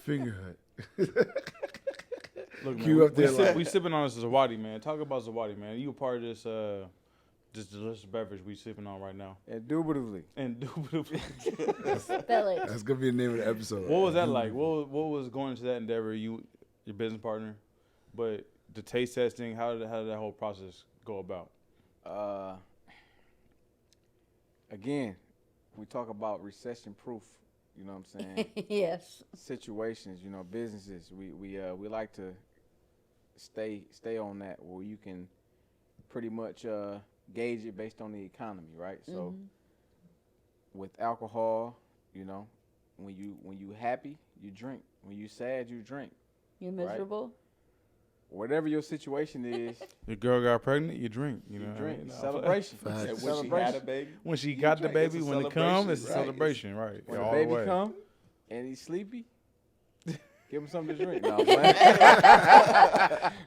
Finger Hut. Look, Q man, up there like- we sipping on this Zawadi, man. Talk about Zawadi, man. You a part of this this delicious beverage we sipping on right now. Indubitably. Indubitably. Spell it. That's gonna be the name of the episode. What was that like? What was going into that endeavor? Your business partner, but the taste testing. How did that whole process go about? Again, we talk about recession-proof. You know what I'm saying? Yes. Situations. You know, businesses. We like to stay on that where you can pretty much gauge it based on the economy, right? So with alcohol, you know, when you happy, you drink. When you sad, you drink. You're miserable? Whatever your situation is, Your girl got pregnant, you drink. You know, you what I drink. mean? No, Celebration. Facts. And It's when she had a celebration. baby, When she you got the drink. It's baby, a when it celebration, comes, it's a right? celebration, right? When all the baby the way. come and he's sleepy, give him something to drink. No, I'm playing.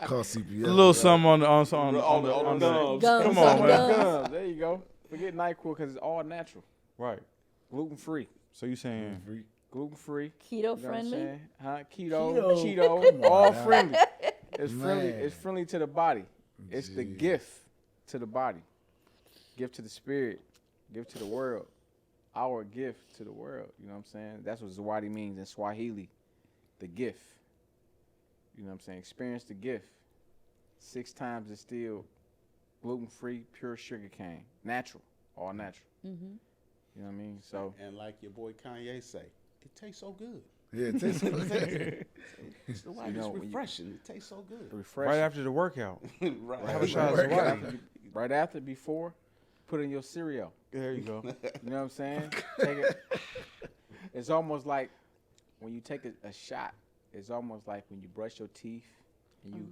Call CPS. A little something on the On the gums. Gums. Come Some on, man. gums. Gums. There you go. Forget NyQuil because it's all natural, Right. gluten free, So you saying Free. gluten free. Keto You know what I'm friendly? saying? Huh? Keto. Keto, all Man. friendly. It's friendly. Man. It's friendly to the body. It's the Jeez. gift to the body, gift to the spirit, gift to the world. Our gift to the world. You know what I'm saying? That's what Zawadi means in Swahili. The gift. You know what I'm saying? Experience the gift. 6 times distilled, gluten-free, pure sugar cane, natural, all natural. Mm-hmm. You know what I mean? So And like your boy Kanye say, it tastes so good. Yeah, it tastes so good. It's the You know, it's when you- refreshing. It tastes so good. refresh. right after the workout? right. Have a shot of Right. Zawadi. Right after, before, put in your cereal. There you go. You know what I'm saying? Take it. It's almost like when you take a shot. It's almost like when you brush your teeth and you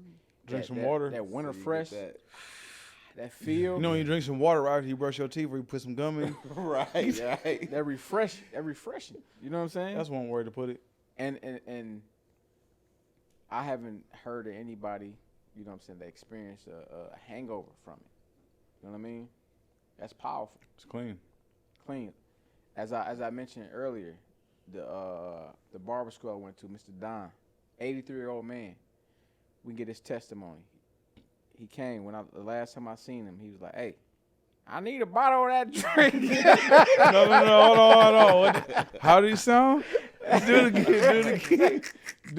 Drink that- some that- water. That winter So you get fresh. that- That feel. You know when you drink some water right after you brush your teeth or you put some gum in? right, right. that refreshing. You know what I'm saying? That's one word to put it. And I haven't heard of anybody, you know what I'm saying, that experienced a hangover from it. You know what I mean? That's powerful. It's clean. Clean. As I mentioned earlier, the barber school I went to, Mr. Don, 83-year-old man. We can get his testimony. He came the last time I seen him. He was like, "Hey, I need a bottle of that drink." No, hold on. How did he sound? Do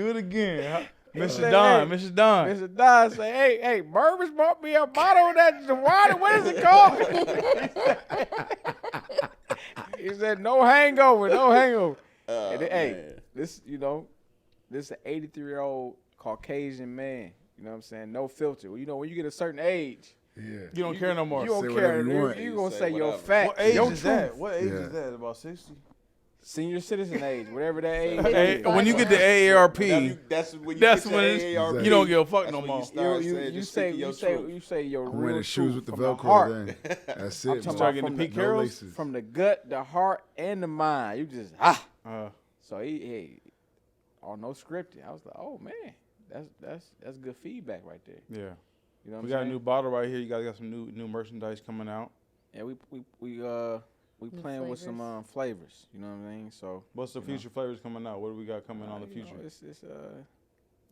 it again. Mr. Say, Don, hey, Mr. Don. Mr. Don say, "Hey, Barbers bought me a bottle of that water. What is it called?" He said, "No hangover, no hangover." And then, hey, man. this is an 83-year-old Caucasian man. You know what I'm saying? No filter. Well, you know, when you get a certain age, Yeah. You don't care no more. you don't Say care. whatever you want. You gonna Say say your whatever. fact. What age your is that? truth. What age Yeah. is that? About 60? Senior citizen age, whatever that age. Hey, is. when you get the AARP, That's when you that's get when your it's, AARP. you don't give a fuck That's no when more. you start You, saying, you just say speaking your you say truth. you say your I'm real wearing the shoes truth with the from the Velcro heart. then. That's I'm it. talking Start about getting from the the, peak No curls? laces. from the gut, the heart, and the mind. You just So he no scripted. I was like, oh man, that's good feedback right there. Yeah. You know what We I'm got a saying? new bottle right here. You guys got some new merchandise coming out. Yeah, we New playing with some flavors. You know what I mean? So What's the future flavors coming out? What do we got coming on the you know, future? it's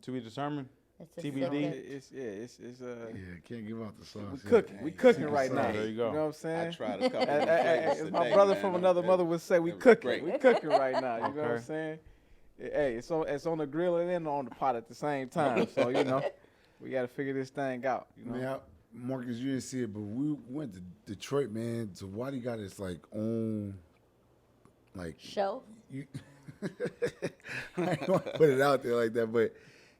To be determined? It's a TBD. secret. it's Yeah, can't give out the sauce. we yet. cooking. We cooking Secret right sauce. now. There you go. You know what I'm saying? I tried a couple of As flavors my today, brother man. from another That- mother would say, we that was cooking. great. We cooking right now. You know what I'm Okay. saying? Hey, it's on the grill and on the pot at the same time. So you know, we got to figure this thing out. You know, Man, Marcus, you didn't see it, but we went to Detroit, man. So Waddy got his own Shelf? you. I don't want to put it out there like that, but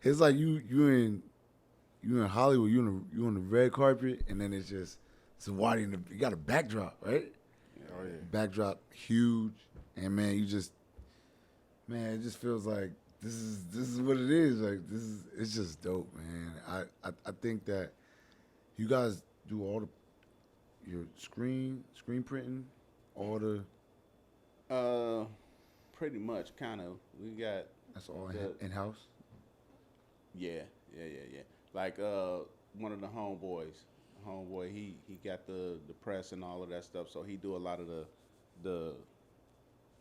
it's like you in Hollywood, you on the red carpet, and then it's just Waddy you got a backdrop, right? Oh yeah. Backdrop huge, and man, it just feels like this is what it is. Like it's just dope, man. I think that you guys do all your screen printing, all the Pretty much, kind of. We got that's all the- in house. yeah. Like one of the homeboy, he got the press and all of that stuff. So he do a lot of the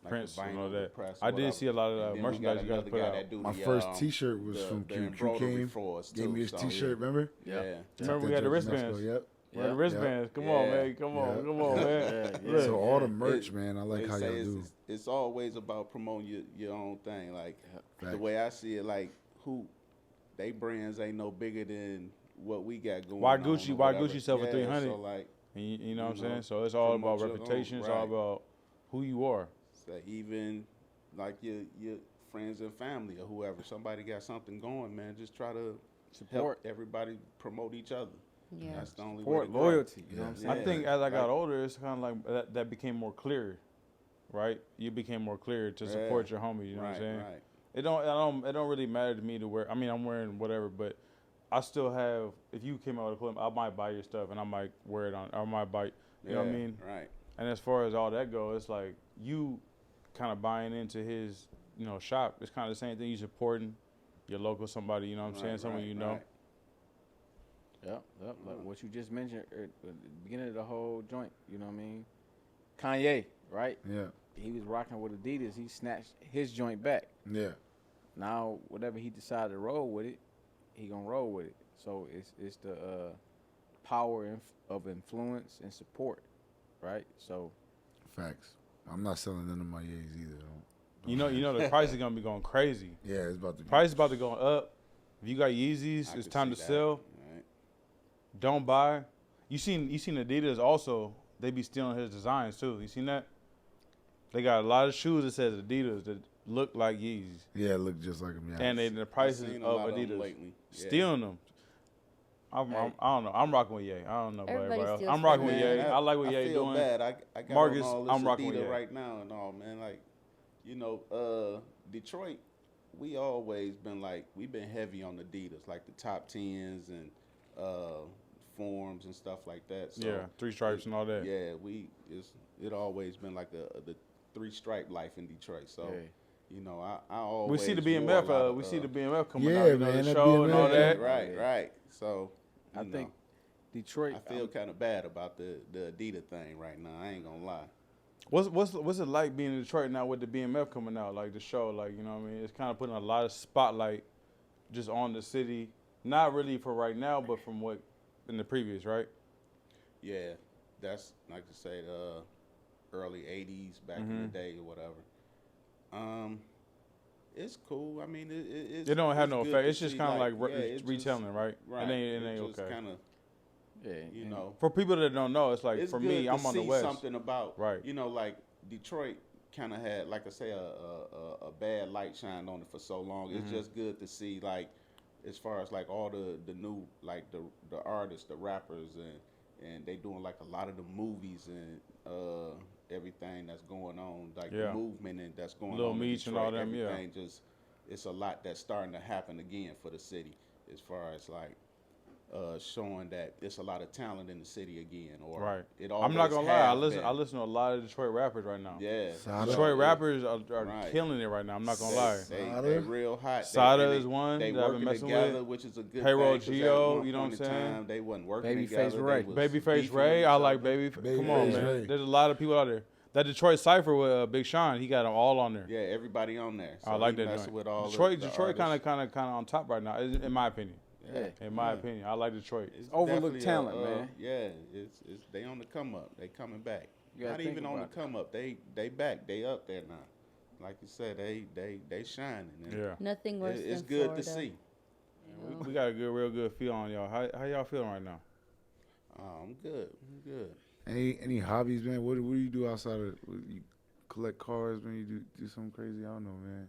like Prints the and vinyl, all the that. press, I did whatever. see a lot of And then we merchandise got you guys another put guy out. that do My the, first T-shirt was the from Q embroidery came, for us gave too, me his so, T-shirt. Remember? Yeah. Remember we had the wristbands. Yep. Wear the wristbands. Come on, man. Come on, man. Yeah. Look. So all the merch, man. I like They how say y'all do. it's always about promoting your own thing. Like the Facts. way I see it, like they brands ain't no bigger than what we got going Why on. Gucci? or Why whatever. Gucci sell for Yeah, $300? So like And you know what I'm You know, saying? So it's all about promote your own, reputation. It's all right. about who you are. So even like your friends and family or whoever, somebody got something going, man, just try to Support. help everybody promote each other. Yeah. That's the only way Support to grow. loyalty. You know what I'm Yeah. saying? I think as I got Like- older, it's kind of like that became more clear, right? You became more clear to support your homies. You know what I'm saying? Right. It don't really matter to me to wear. I mean, I'm wearing whatever, but I still have. If you came out with a club, I might buy your stuff and I might wear it on. I might buy. You know what I Yeah, mean? Right. And as far as all that goes, it's like you kind of buying into his, shop. It's kind of the same thing. You supporting your local somebody. You know what I'm saying? Right, Someone right, you know. right. Yep. Like what you just mentioned at the beginning of the whole joint. You know what I mean? Kanye, right? Yeah. He was rocking with Adidas. He snatched his joint back. Yeah. Now, whatever he decided to roll with it, he gonna roll with it. So it's the power of influence and support, right? So Facts. I'm not selling none of my Yeezys either. You know the price is gonna be going crazy. Yeah, it's about to be. Price is about to go up. If you got Yeezys, I it's could time to see that, sell. Right. Don't buy. You seen Adidas also? They be stealing his designs too. You seen that? They got a lot of shoes that says Adidas that look like Yeezys, Yeah, it look just like them. Yeah. and the I've prices seen a of lot of them Adidas lately. Yeah. stealing them. I don't know. I'm rocking with Ye. I don't know about Everybody everybody else. steals I'm rocking with from Ye. Man, I like what I Ye feel doing. bad. I got Marcus, on all this I'm rocking with Adidas Ye. right now and all, man. Like, Detroit, we always been like, we've been heavy on Adidas, like the top tens and forms and stuff like that. So, Yeah, 3 stripes and all that. Yeah, it always been like the 3-stripe life in Detroit. So, I always We see the wore a BMF. lot of, We see the BMF coming Yeah, out. You know, man, the that show and all BMF, that. right. So, I you think know, Detroit. I feel kind of bad about the Adidas thing right now. I ain't gonna lie. What's it like being in Detroit now with the BMF coming out? Like the show, like you know what I mean? It's kind of putting a lot of spotlight just on the city. Not really for right now, but from what in the previous, right? Yeah, that's like I say the early '80s back in the day or whatever. It's cool. I mean, it's It don't have it's no good effect. to It's just see, kind of like it's just- retelling, right? Right. It ain't just okay. Kind of, Yeah, you and know, For people that don't know, it's like it's for good me, to I'm on the see west. something about Right. like Detroit kind of had, like I say, a bad light shined on it for so long. It's just good to see, like, as far as like all the new, like the artists, the rappers, and they doing like a lot of the movies and everything that's going on, like Yeah. the movement and that's going Lil on. in Meech and all Detroit, them, yeah. everything just, it's a lot that's starting to happen again for the city, as far as like showing that it's a lot of talent in the city again. Or Right. It I'm not gonna lie. I has listen. been. I listen to a lot of Detroit rappers right now. Yeah, Sada. Detroit rappers are Right. killing it right now. I'm not gonna lie. They real hot. Sada and is one They that I've been working messing together, with. which is a good Payroll thing. 'Cause at Geo, one you know what point I'm in saying? time, they wasn't working Babyface together. Ray. They was Babyface beefing Ray, with I each like other. Come on, Babyface man. Ray. There's a lot of people out there. That Detroit Cipher with Big Sean, he got them all on there. Yeah, everybody on there. So I like he that messing joint. with all Detroit the kind artists. of on top right now, in my opinion. Yeah. In my opinion, I like Detroit. It's Overlooked definitely talent, man. Yeah, it's they on the come up. They coming back. You gotta Not think even on the about it. come up. They back. They up there now. Like you said, they shining. And Yeah, Nothing worse it's than good Florida. to see. You know? we got a real good feel on y'all. How y'all feeling right now? I'm good. I'm good. Any hobbies, man? What do you do outside of? You collect cars, man? You do something crazy? I don't know, man.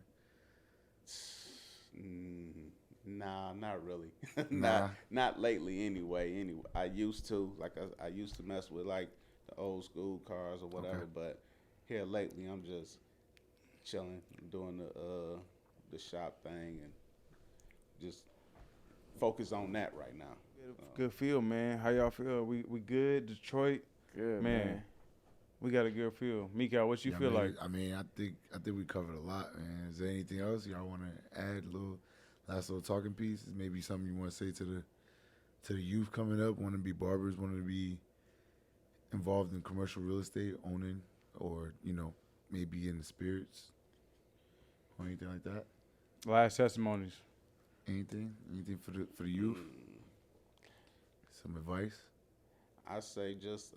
Nah, not really. Nah. not lately. Anyway, I used to I used to mess with like the old school cars or whatever. Okay. But here lately, I'm just chilling, doing the shop thing, and just focus on that right now. Good feel, man. How y'all feel? We good? Detroit, Good, man. man. We got a good feel. Mika, what you Yeah, feel man, like? I mean, I think we covered a lot, man. Is there anything else y'all want to add? Last little talking piece? Maybe something you want to say to the youth coming up, want to be barbers, want to be involved in commercial real estate, owning, or maybe in the spirits, or anything like that. Last testimonies. Anything for the youth? Some advice. I say just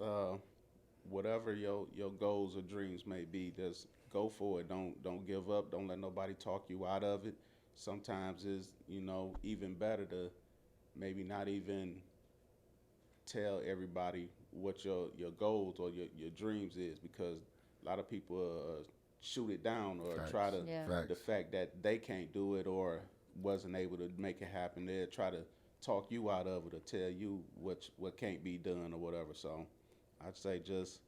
whatever your goals or dreams may be, just go for it. Don't give up. Don't let nobody talk you out of it. Sometimes it's even better to maybe not even tell everybody what your goals or your dreams is, because a lot of people shoot it down or Facts. try to Yeah. Facts. the fact that they can't do it or wasn't able to make it happen. They'll try to talk you out of it or tell you what can't be done or whatever. So I'd say just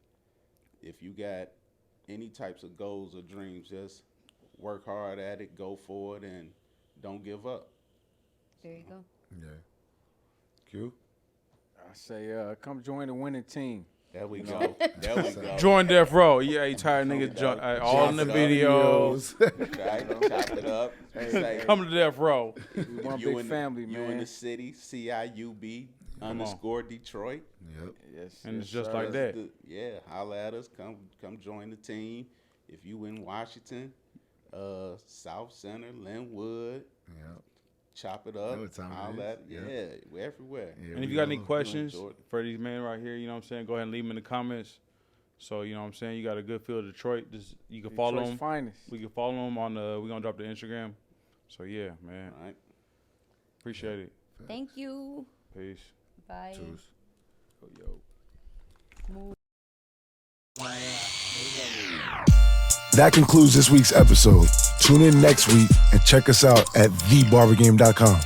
if you got any types of goals or dreams, just work hard at it, go for it, and don't give up. There you go. Yeah. Q? I say, come join the winning team. There we go. There we go. Join Death Row. Yeah, you tired niggas. All in the Chop it up. videos. Right? Chop it up. Say, Come to Death Row. We one you big family, You man. in the city, CIUB _ Detroit. Yep. Yes, And yes, it's just sir. like that. Yeah, holla at us. Come join the team. If you in Washington, South Center, Linwood, Yep. chop it Know up. what time it Holla is. at Yeah. Yeah, we're everywhere. Yeah, And we if you got any all- questions Jordan. for these men right here, you know what I'm saying, go ahead and leave them in the comments. So, you know what I'm saying, you got a good feel of Detroit. Just, you can follow Detroit's them. finest. We can follow them on the, we're going to drop the Instagram. So, yeah, man. All right. Appreciate it. Thank you. Peace. Bye. Cheers. Yo. That concludes this week's episode. Tune in next week and check us out at thebarbergame.com.